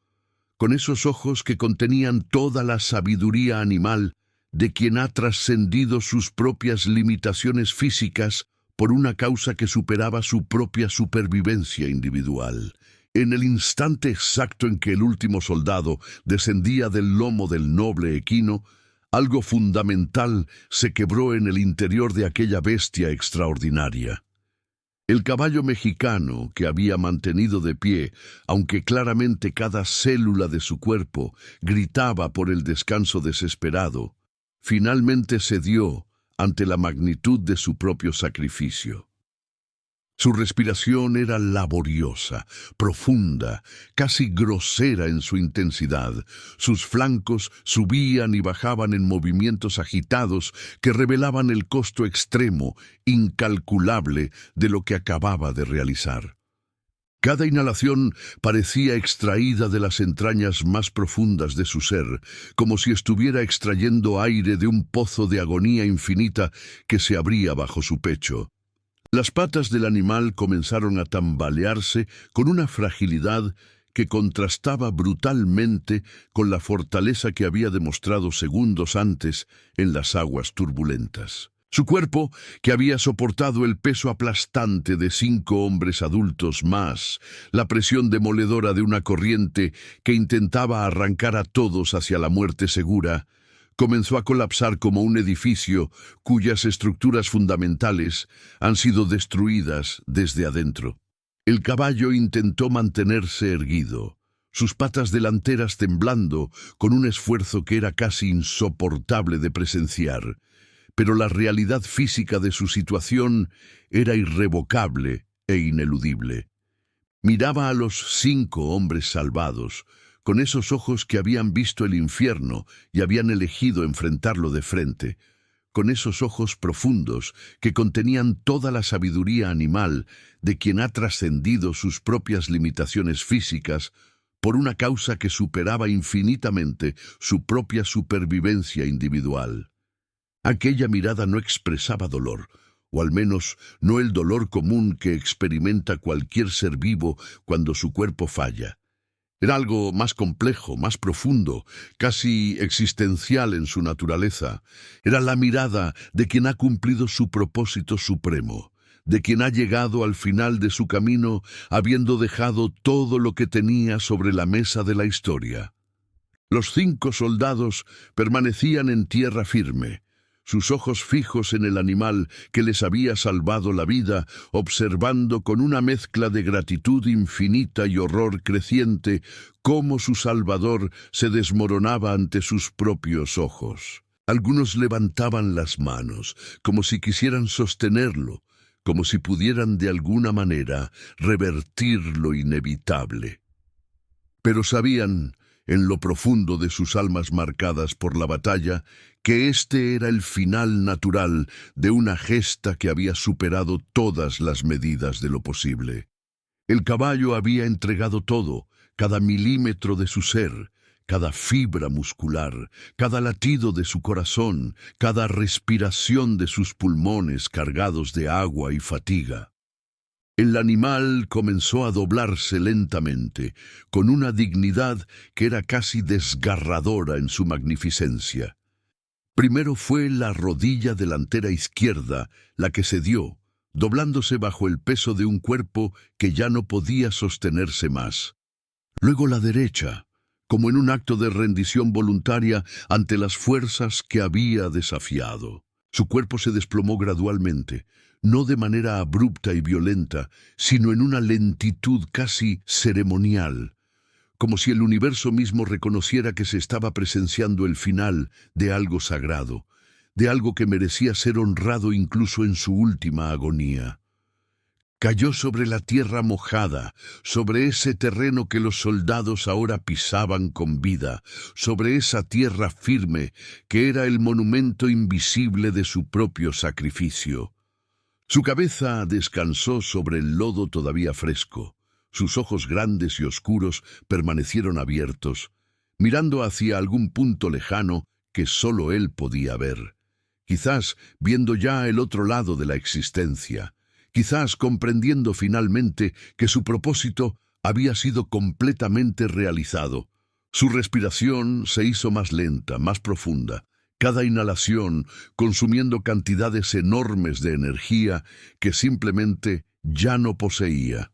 con esos ojos que contenían toda la sabiduría animal de quien ha trascendido sus propias limitaciones físicas por una causa que superaba su propia supervivencia individual. En el instante exacto en que el último soldado descendía del lomo del noble equino, algo fundamental se quebró en el interior de aquella bestia extraordinaria. El caballo mexicano, que había mantenido de pie, aunque claramente cada célula de su cuerpo gritaba por el descanso desesperado, finalmente cedió ante la magnitud de su propio sacrificio. Su respiración era laboriosa, profunda, casi grosera en su intensidad. Sus flancos subían y bajaban en movimientos agitados que revelaban el costo extremo, incalculable, de lo que acababa de realizar. Cada inhalación parecía extraída de las entrañas más profundas de su ser, como si estuviera extrayendo aire de un pozo de agonía infinita que se abría bajo su pecho. Las patas del animal comenzaron a tambalearse con una fragilidad que contrastaba brutalmente con la fortaleza que había demostrado segundos antes en las aguas turbulentas. Su cuerpo, que había soportado el peso aplastante de 5 hombres adultos más, la presión demoledora de una corriente que intentaba arrancar a todos hacia la muerte segura, comenzó a colapsar como un edificio cuyas estructuras fundamentales han sido destruidas desde adentro. El caballo intentó mantenerse erguido, sus patas delanteras temblando con un esfuerzo que era casi insoportable de presenciar, pero la realidad física de su situación era irrevocable e ineludible. Miraba a los 5 hombres salvados, con esos ojos que habían visto el infierno y habían elegido enfrentarlo de frente, con esos ojos profundos que contenían toda la sabiduría animal de quien ha trascendido sus propias limitaciones físicas por una causa que superaba infinitamente su propia supervivencia individual. Aquella mirada no expresaba dolor, o al menos no el dolor común que experimenta cualquier ser vivo cuando su cuerpo falla. Era algo más complejo, más profundo, casi existencial en su naturaleza. Era la mirada de quien ha cumplido su propósito supremo, de quien ha llegado al final de su camino habiendo dejado todo lo que tenía sobre la mesa de la historia. Los 5 soldados permanecían en tierra firme, sus ojos fijos en el animal que les había salvado la vida, observando con una mezcla de gratitud infinita y horror creciente cómo su Salvador se desmoronaba ante sus propios ojos. Algunos levantaban las manos, como si quisieran sostenerlo, como si pudieran de alguna manera revertir lo inevitable. Pero sabían, en lo profundo de sus almas marcadas por la batalla, que este era el final natural de una gesta que había superado todas las medidas de lo posible. El caballo había entregado todo, cada milímetro de su ser, cada fibra muscular, cada latido de su corazón, cada respiración de sus pulmones cargados de agua y fatiga. El animal comenzó a doblarse lentamente, con una dignidad que era casi desgarradora en su magnificencia. Primero fue la rodilla delantera izquierda la que cedió, doblándose bajo el peso de un cuerpo que ya no podía sostenerse más. Luego la derecha, como en un acto de rendición voluntaria ante las fuerzas que había desafiado. Su cuerpo se desplomó gradualmente, no de manera abrupta y violenta, sino en una lentitud casi ceremonial, como si el universo mismo reconociera que se estaba presenciando el final de algo sagrado, de algo que merecía ser honrado incluso en su última agonía. Cayó sobre la tierra mojada, sobre ese terreno que los soldados ahora pisaban con vida, sobre esa tierra firme que era el monumento invisible de su propio sacrificio. Su cabeza descansó sobre el lodo todavía fresco. Sus ojos grandes y oscuros permanecieron abiertos, mirando hacia algún punto lejano que solo él podía ver. Quizás viendo ya el otro lado de la existencia, quizás comprendiendo finalmente que su propósito había sido completamente realizado. Su respiración se hizo más lenta, más profunda, cada inhalación consumiendo cantidades enormes de energía que simplemente ya no poseía.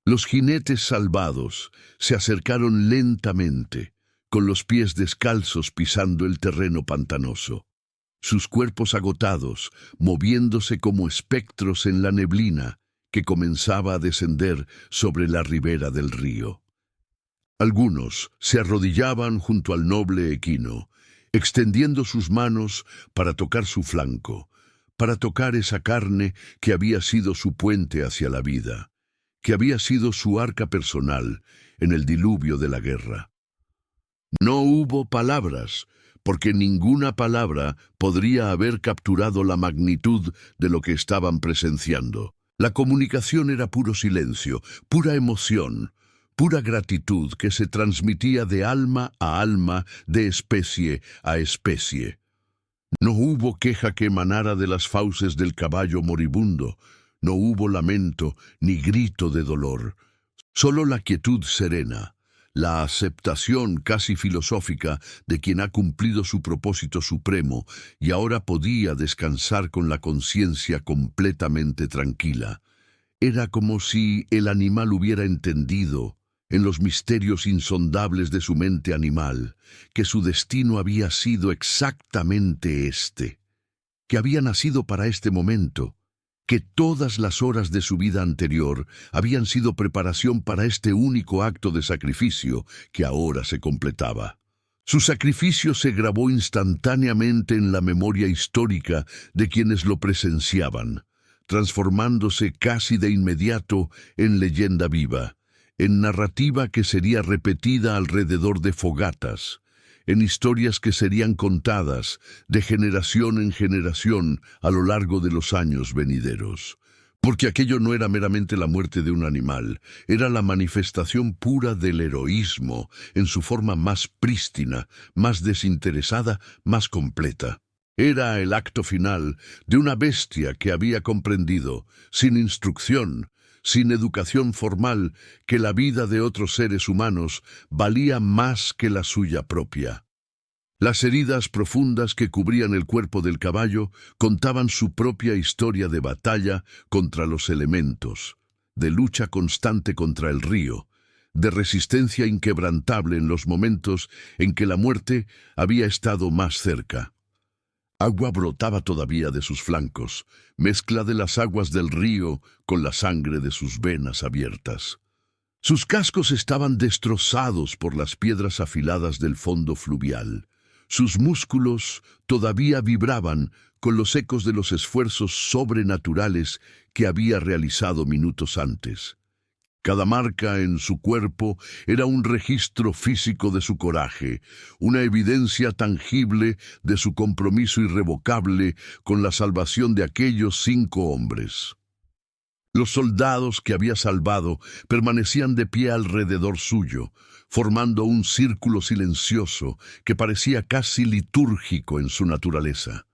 Los jinetes salvados se acercaron lentamente, con los pies descalzos pisando el terreno pantanoso. Sus cuerpos agotados, moviéndose como espectros en la neblina que comenzaba a descender sobre la ribera del río. Algunos se arrodillaban junto al noble equino, extendiendo sus manos para tocar su flanco, para tocar esa carne que había sido su puente hacia la vida, que había sido su arca personal en el diluvio de la guerra. No hubo palabras, porque ninguna palabra podría haber capturado la magnitud de lo que estaban presenciando. La comunicación era puro silencio, pura emoción, pura gratitud que se transmitía de alma a alma, de especie a especie. No hubo queja que emanara de las fauces del caballo moribundo, no hubo lamento ni grito de dolor, solo la quietud serena, la aceptación casi filosófica de quien ha cumplido su propósito supremo y ahora podía descansar con la conciencia completamente tranquila. Era como si el animal hubiera entendido, en los misterios insondables de su mente animal, que su destino había sido exactamente este, que había nacido para este momento, que todas las horas de su vida anterior habían sido preparación para este único acto de sacrificio que ahora se completaba. Su sacrificio se grabó instantáneamente en la memoria histórica de quienes lo presenciaban, transformándose casi de inmediato en leyenda viva, en narrativa que sería repetida alrededor de fogatas, en historias que serían contadas de generación en generación a lo largo de los años venideros. Porque aquello no era meramente la muerte de un animal, era la manifestación pura del heroísmo en su forma más prístina, más desinteresada, más completa. Era el acto final de una bestia que había comprendido, sin instrucción, sin educación formal, que la vida de otros seres humanos valía más que la suya propia. Las heridas profundas que cubrían el cuerpo del caballo contaban su propia historia de batalla contra los elementos, de lucha constante contra el río, de resistencia inquebrantable en los momentos en que la muerte había estado más cerca. Agua brotaba todavía de sus flancos, mezcla de las aguas del río con la sangre de sus venas abiertas. Sus cascos estaban destrozados por las piedras afiladas del fondo fluvial. Sus músculos todavía vibraban con los ecos de los esfuerzos sobrenaturales que había realizado minutos antes. Cada marca en su cuerpo era un registro físico de su coraje, una evidencia tangible de su compromiso irrevocable con la salvación de aquellos 5 hombres. Los soldados que había salvado permanecían de pie alrededor suyo, formando un círculo silencioso que parecía casi litúrgico en su naturaleza.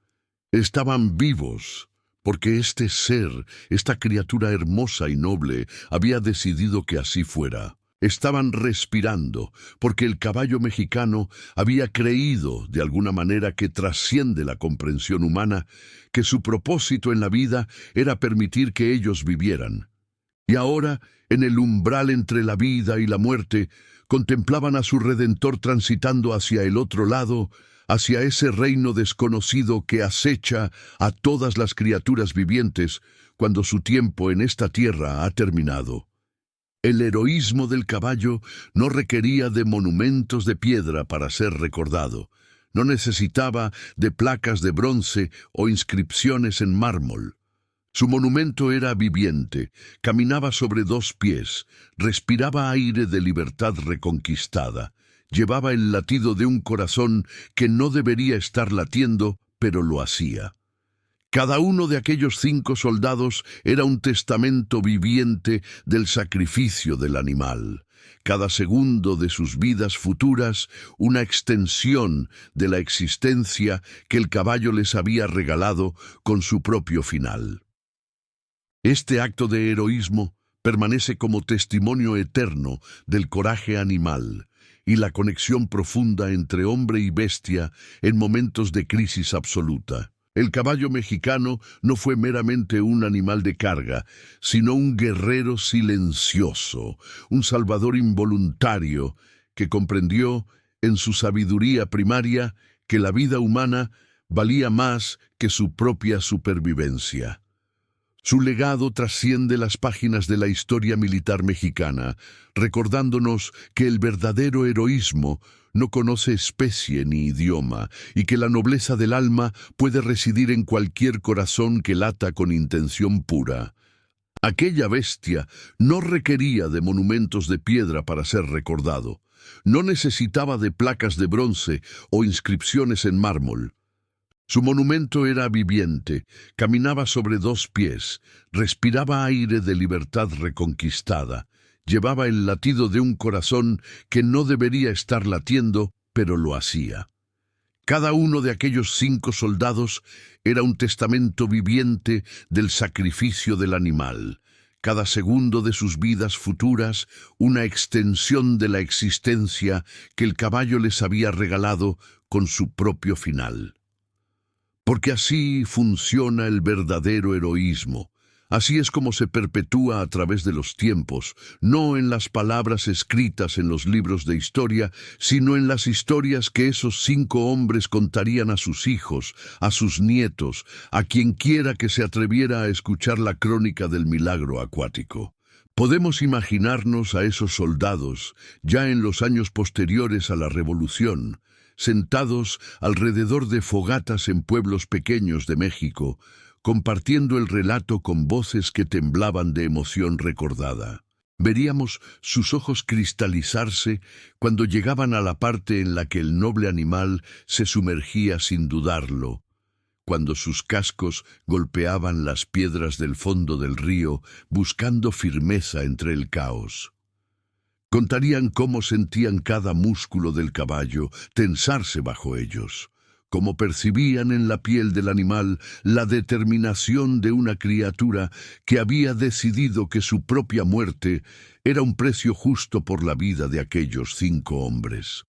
Estaban vivos, porque este ser, esta criatura hermosa y noble, había decidido que así fuera. Estaban respirando, porque el caballo mexicano había creído, de alguna manera que trasciende la comprensión humana, que su propósito en la vida era permitir que ellos vivieran. Y ahora, en el umbral entre la vida y la muerte, contemplaban a su Redentor transitando hacia el otro lado, hacia ese reino desconocido que acecha a todas las criaturas vivientes cuando su tiempo en esta tierra ha terminado. El heroísmo del caballo no requería de monumentos de piedra para ser recordado. No necesitaba de placas de bronce o inscripciones en mármol. Su monumento era viviente, caminaba sobre dos pies, respiraba aire de libertad reconquistada, llevaba el latido de un corazón que no debería estar latiendo, pero lo hacía. Cada uno de aquellos 5 soldados era un testamento viviente del sacrificio del animal. Cada segundo de sus vidas futuras, una extensión de la existencia que el caballo les había regalado con su propio final. Este acto de heroísmo permanece como testimonio eterno del coraje animal y la conexión profunda entre hombre y bestia en momentos de crisis absoluta. El caballo mexicano no fue meramente un animal de carga, sino un guerrero silencioso, un salvador involuntario que comprendió en su sabiduría primaria que la vida humana valía más que su propia supervivencia. Su legado trasciende las páginas de la historia militar mexicana, recordándonos que el verdadero heroísmo no conoce especie ni idioma y que la nobleza del alma puede residir en cualquier corazón que lata con intención pura. Aquella bestia no requería de monumentos de piedra para ser recordado. No necesitaba de placas de bronce o inscripciones en mármol. Su monumento era viviente, caminaba sobre 2 pies, respiraba aire de libertad reconquistada, llevaba el latido de un corazón que no debería estar latiendo, pero lo hacía. Cada uno de aquellos 5 soldados era un testamento viviente del sacrificio del animal. Cada segundo de sus vidas futuras, una extensión de la existencia que el caballo les había regalado con su propio final. Porque así funciona el verdadero heroísmo. Así es como se perpetúa a través de los tiempos, no en las palabras escritas en los libros de historia, sino en las historias que esos 5 hombres contarían a sus hijos, a sus nietos, a quien quiera que se atreviera a escuchar la crónica del milagro acuático. Podemos imaginarnos a esos soldados, ya en los años posteriores a la Revolución, sentados alrededor de fogatas en pueblos pequeños de México, compartiendo el relato con voces que temblaban de emoción recordada. Veríamos sus ojos cristalizarse cuando llegaban a la parte en la que el noble animal se sumergía sin dudarlo, cuando sus cascos golpeaban las piedras del fondo del río buscando firmeza entre el caos. Contarían cómo sentían cada músculo del caballo tensarse bajo ellos, cómo percibían en la piel del animal la determinación de una criatura que había decidido que su propia muerte era un precio justo por la vida de aquellos 5 hombres.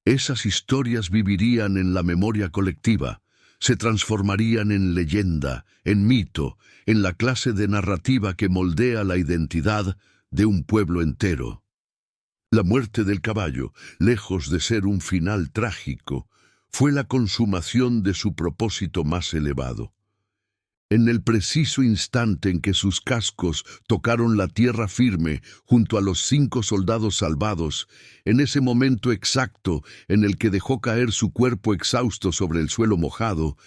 Esas historias vivirían en la memoria colectiva, se transformarían en leyenda, en mito, en la clase de narrativa que moldea la identidad de un pueblo entero. La muerte del caballo, lejos de ser un final trágico, fue la consumación de su propósito más elevado. En el preciso instante en que sus cascos tocaron la tierra firme junto a los 5 soldados salvados, en ese momento exacto en el que dejó caer su cuerpo exhausto sobre el suelo mojado,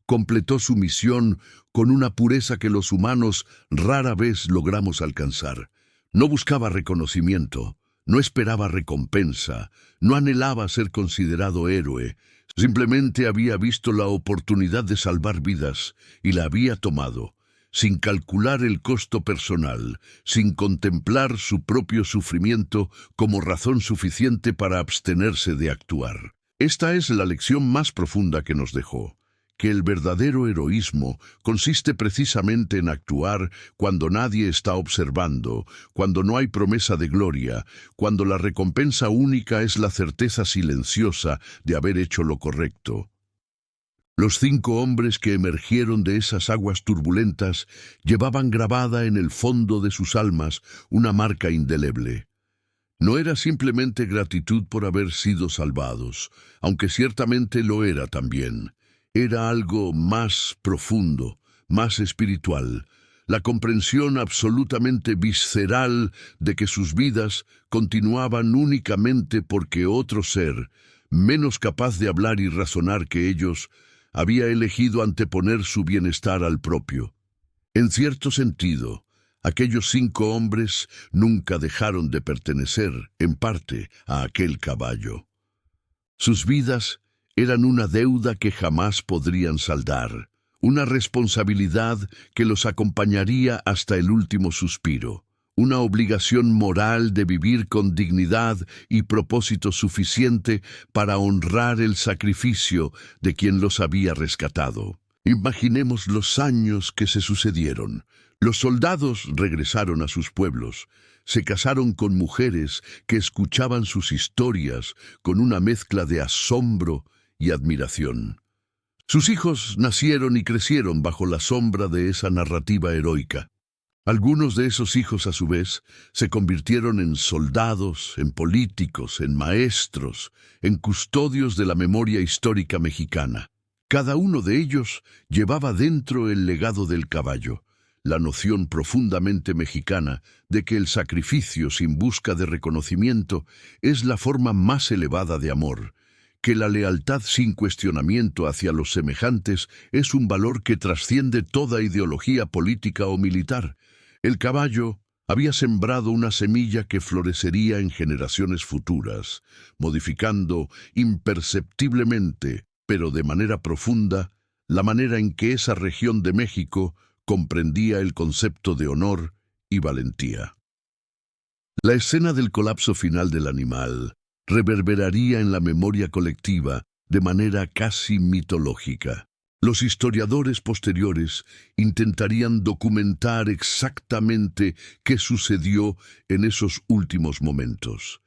completó su misión con una pureza que los humanos rara vez logramos alcanzar. No buscaba reconocimiento, no esperaba recompensa, no anhelaba ser considerado héroe, simplemente había visto la oportunidad de salvar vidas y la había tomado, sin calcular el costo personal, sin contemplar su propio sufrimiento como razón suficiente para abstenerse de actuar. Esta es la lección más profunda que nos dejó, que el verdadero heroísmo consiste precisamente en actuar cuando nadie está observando, cuando no hay promesa de gloria, cuando la recompensa única es la certeza silenciosa de haber hecho lo correcto. Los 5 hombres que emergieron de esas aguas turbulentas llevaban grabada en el fondo de sus almas una marca indeleble. No era simplemente gratitud por haber sido salvados, aunque ciertamente lo era también. Era algo más profundo, más espiritual, la comprensión absolutamente visceral de que sus vidas continuaban únicamente porque otro ser, menos capaz de hablar y razonar que ellos, había elegido anteponer su bienestar al propio. En cierto sentido, aquellos 5 hombres nunca dejaron de pertenecer, en parte, a aquel caballo. Sus vidas eran una deuda que jamás podrían saldar, una responsabilidad que los acompañaría hasta el último suspiro, una obligación moral de vivir con dignidad y propósito suficiente para honrar el sacrificio de quien los había rescatado. Imaginemos los años que se sucedieron. Los soldados regresaron a sus pueblos, se casaron con mujeres que escuchaban sus historias con una mezcla de asombro y admiración. Sus hijos nacieron y crecieron bajo la sombra de esa narrativa heroica. Algunos de esos hijos, a su vez, se convirtieron en soldados, en políticos, en maestros, en custodios de la memoria histórica mexicana. Cada uno de ellos llevaba dentro el legado del caballo, la noción profundamente mexicana de que el sacrificio sin busca de reconocimiento es la forma más elevada de amor, que la lealtad sin cuestionamiento hacia los semejantes es un valor que trasciende toda ideología política o militar. El caballo había sembrado una semilla que florecería en generaciones futuras, modificando imperceptiblemente, pero de manera profunda, la manera en que esa región de México comprendía el concepto de honor y valentía. La escena del colapso final del animal reverberaría en la memoria colectiva de manera casi mitológica. Los historiadores posteriores intentarían documentar exactamente qué sucedió en esos últimos momentos.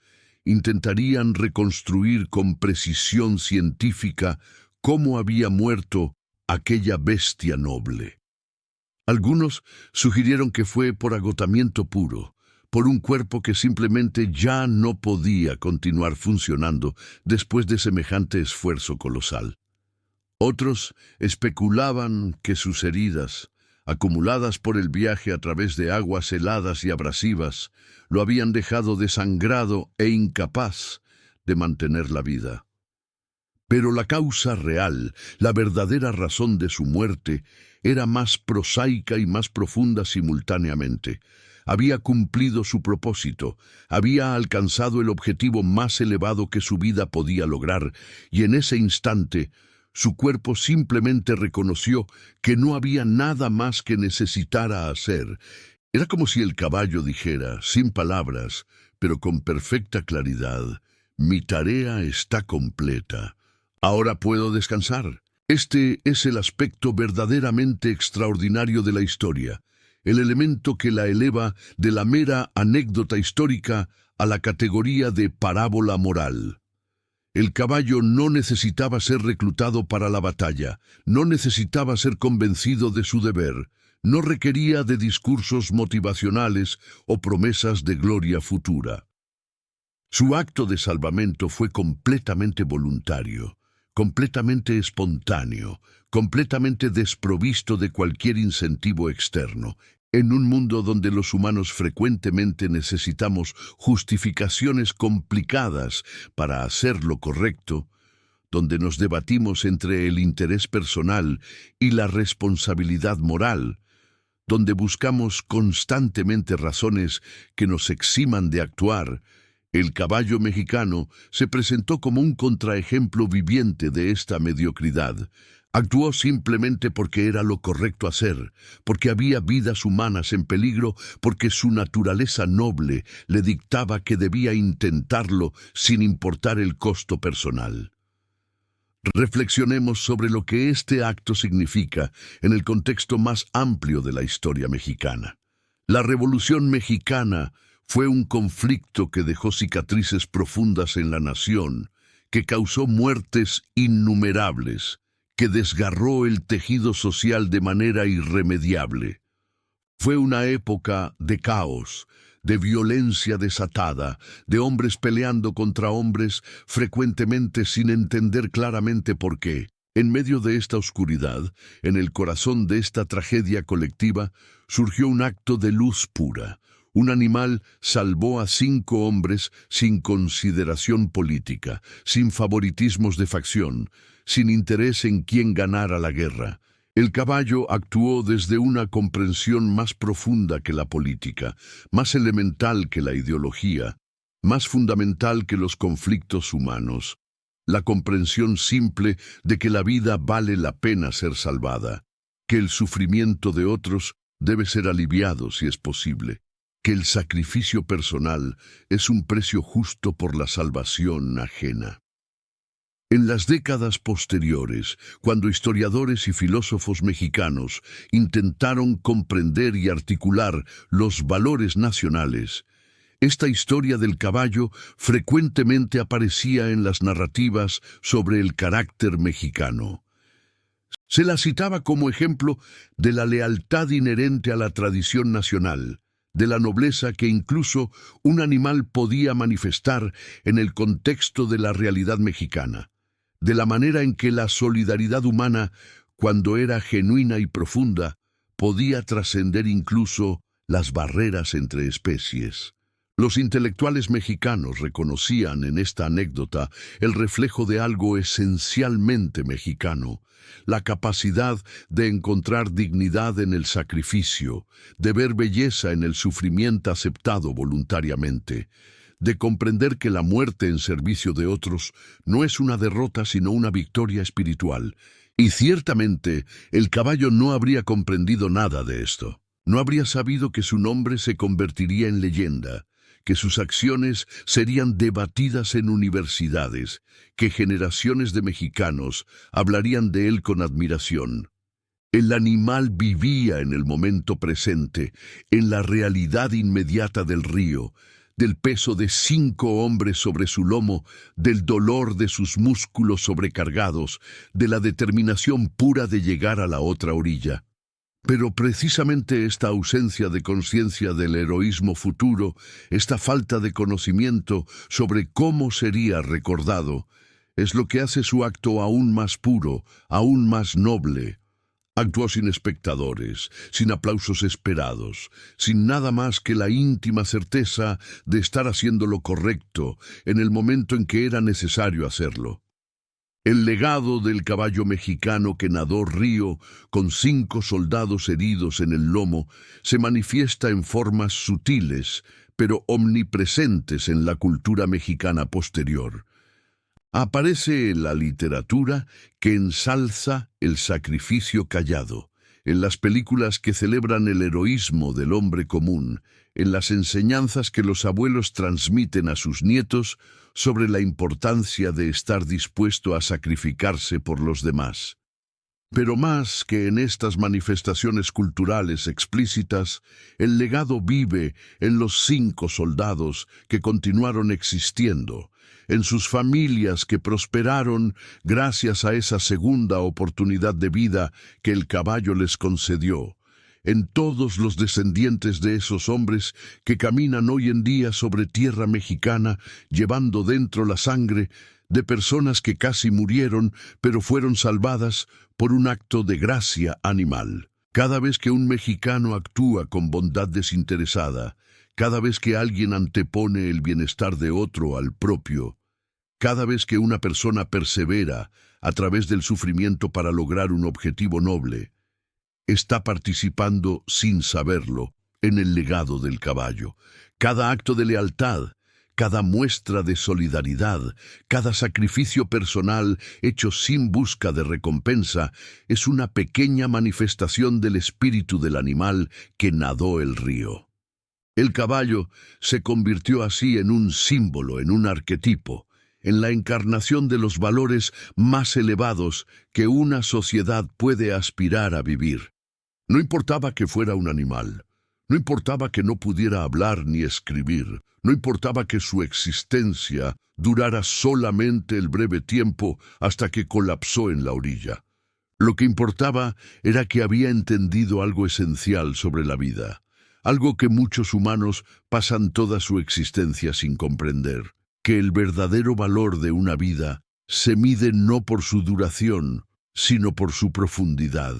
Intentarían reconstruir con precisión científica cómo había muerto aquella bestia noble. Algunos sugirieron que fue por agotamiento puro, por un cuerpo que simplemente ya no podía continuar funcionando después de semejante esfuerzo colosal. Otros especulaban que sus heridas, acumuladas por el viaje a través de aguas heladas y abrasivas, lo habían dejado desangrado e incapaz de mantener la vida. Pero la causa real, la verdadera razón de su muerte, era más prosaica y más profunda simultáneamente. Había cumplido su propósito, había alcanzado el objetivo más elevado que su vida podía lograr, y en ese instante su cuerpo simplemente reconoció que no había nada más que necesitara hacer. Era como si el caballo dijera, sin palabras, pero con perfecta claridad: mi tarea está completa. Ahora puedo descansar. Este es el aspecto verdaderamente extraordinario de la historia, el elemento que la eleva de la mera anécdota histórica a la categoría de parábola moral. El caballo no necesitaba ser reclutado para la batalla, no necesitaba ser convencido de su deber, no requería de discursos motivacionales o promesas de gloria futura. Su acto de salvamento fue completamente voluntario, completamente espontáneo, completamente desprovisto de cualquier incentivo externo. En un mundo donde los humanos frecuentemente necesitamos justificaciones complicadas para hacer lo correcto, donde nos debatimos entre el interés personal y la responsabilidad moral, donde buscamos constantemente razones que nos eximan de actuar, el caballo mexicano se presentó como un contraejemplo viviente de esta mediocridad. Actuó simplemente porque era lo correcto hacer, porque había vidas humanas en peligro, porque su naturaleza noble le dictaba que debía intentarlo sin importar el costo personal. Reflexionemos sobre lo que este acto significa en el contexto más amplio de la historia mexicana. La Revolución Mexicana fue un conflicto que dejó cicatrices profundas en la nación, que causó muertes innumerables, que desgarró el tejido social de manera irremediable. Fue una época de caos, de violencia desatada, de hombres peleando contra hombres, frecuentemente sin entender claramente por qué. En medio de esta oscuridad, en el corazón de esta tragedia colectiva, surgió un acto de luz pura. Un animal salvó a 5 hombres sin consideración política, sin favoritismos de facción, sin interés en quién ganara la guerra. El caballo actuó desde una comprensión más profunda que la política, más elemental que la ideología, más fundamental que los conflictos humanos. La comprensión simple de que la vida vale la pena ser salvada, que el sufrimiento de otros debe ser aliviado si es posible, que el sacrificio personal es un precio justo por la salvación ajena. En las décadas posteriores, cuando historiadores y filósofos mexicanos intentaron comprender y articular los valores nacionales, esta historia del caballo frecuentemente aparecía en las narrativas sobre el carácter mexicano. Se la citaba como ejemplo de la lealtad inherente a la tradición nacional, de la nobleza que incluso un animal podía manifestar en el contexto de la realidad mexicana, de la manera en que la solidaridad humana, cuando era genuina y profunda, podía trascender incluso las barreras entre especies. Los intelectuales mexicanos reconocían en esta anécdota el reflejo de algo esencialmente mexicano, la capacidad de encontrar dignidad en el sacrificio, de ver belleza en el sufrimiento aceptado voluntariamente, de comprender que la muerte en servicio de otros no es una derrota sino una victoria espiritual. Y ciertamente el caballo no habría comprendido nada de esto. No habría sabido que su nombre se convertiría en leyenda, que sus acciones serían debatidas en universidades, que generaciones de mexicanos hablarían de él con admiración. El animal vivía en el momento presente, en la realidad inmediata del río, del peso de 5 hombres sobre su lomo, del dolor de sus músculos sobrecargados, de la determinación pura de llegar a la otra orilla. Pero precisamente esta ausencia de conciencia del heroísmo futuro, esta falta de conocimiento sobre cómo sería recordado, es lo que hace su acto aún más puro, aún más noble. Actuó sin espectadores, sin aplausos esperados, sin nada más que la íntima certeza de estar haciendo lo correcto en el momento en que era necesario hacerlo. El legado del caballo mexicano que nadó río con 5 soldados heridos en el lomo se manifiesta en formas sutiles, pero omnipresentes en la cultura mexicana posterior. Aparece en la literatura que ensalza el sacrificio callado, en las películas que celebran el heroísmo del hombre común, en las enseñanzas que los abuelos transmiten a sus nietos sobre la importancia de estar dispuesto a sacrificarse por los demás. Pero más que en estas manifestaciones culturales explícitas, el legado vive en los 5 soldados que continuaron existiendo, en sus familias que prosperaron gracias a esa segunda oportunidad de vida que el caballo les concedió, en todos los descendientes de esos hombres que caminan hoy en día sobre tierra mexicana, llevando dentro la sangre de personas que casi murieron, pero fueron salvadas por un acto de gracia animal. Cada vez que un mexicano actúa con bondad desinteresada, cada vez que alguien antepone el bienestar de otro al propio, cada vez que una persona persevera a través del sufrimiento para lograr un objetivo noble, está participando sin saberlo en el legado del caballo. Cada acto de lealtad, cada muestra de solidaridad, cada sacrificio personal hecho sin busca de recompensa es una pequeña manifestación del espíritu del animal que nadó el río. El caballo se convirtió así en un símbolo, en un arquetipo, en la encarnación de los valores más elevados que una sociedad puede aspirar a vivir. No importaba que fuera un animal, no importaba que no pudiera hablar ni escribir, no importaba que su existencia durara solamente el breve tiempo hasta que colapsó en la orilla. Lo que importaba era que había entendido algo esencial sobre la vida, algo que muchos humanos pasan toda su existencia sin comprender, que el verdadero valor de una vida se mide no por su duración, sino por su profundidad,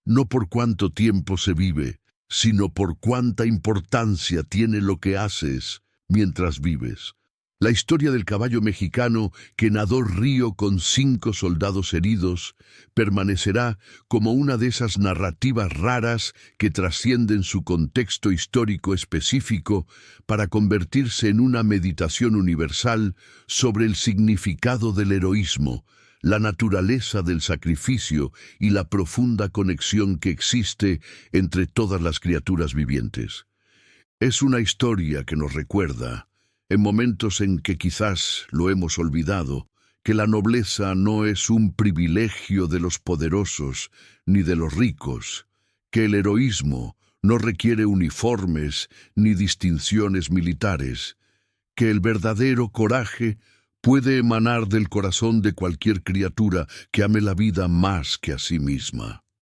no por cuánto tiempo se vive, sino por cuánta importancia tiene lo que haces mientras vives. La historia del caballo mexicano que nadó río con 5 soldados heridos permanecerá como una de esas narrativas raras que trascienden su contexto histórico específico para convertirse en una meditación universal sobre el significado del heroísmo, la naturaleza del sacrificio y la profunda conexión que existe entre todas las criaturas vivientes. Es una historia que nos recuerda, en momentos en que quizás lo hemos olvidado, que la nobleza no es un privilegio de los poderosos ni de los ricos, que el heroísmo no requiere uniformes ni distinciones militares, que el verdadero coraje puede emanar del corazón de cualquier criatura que ame la vida más que a sí misma.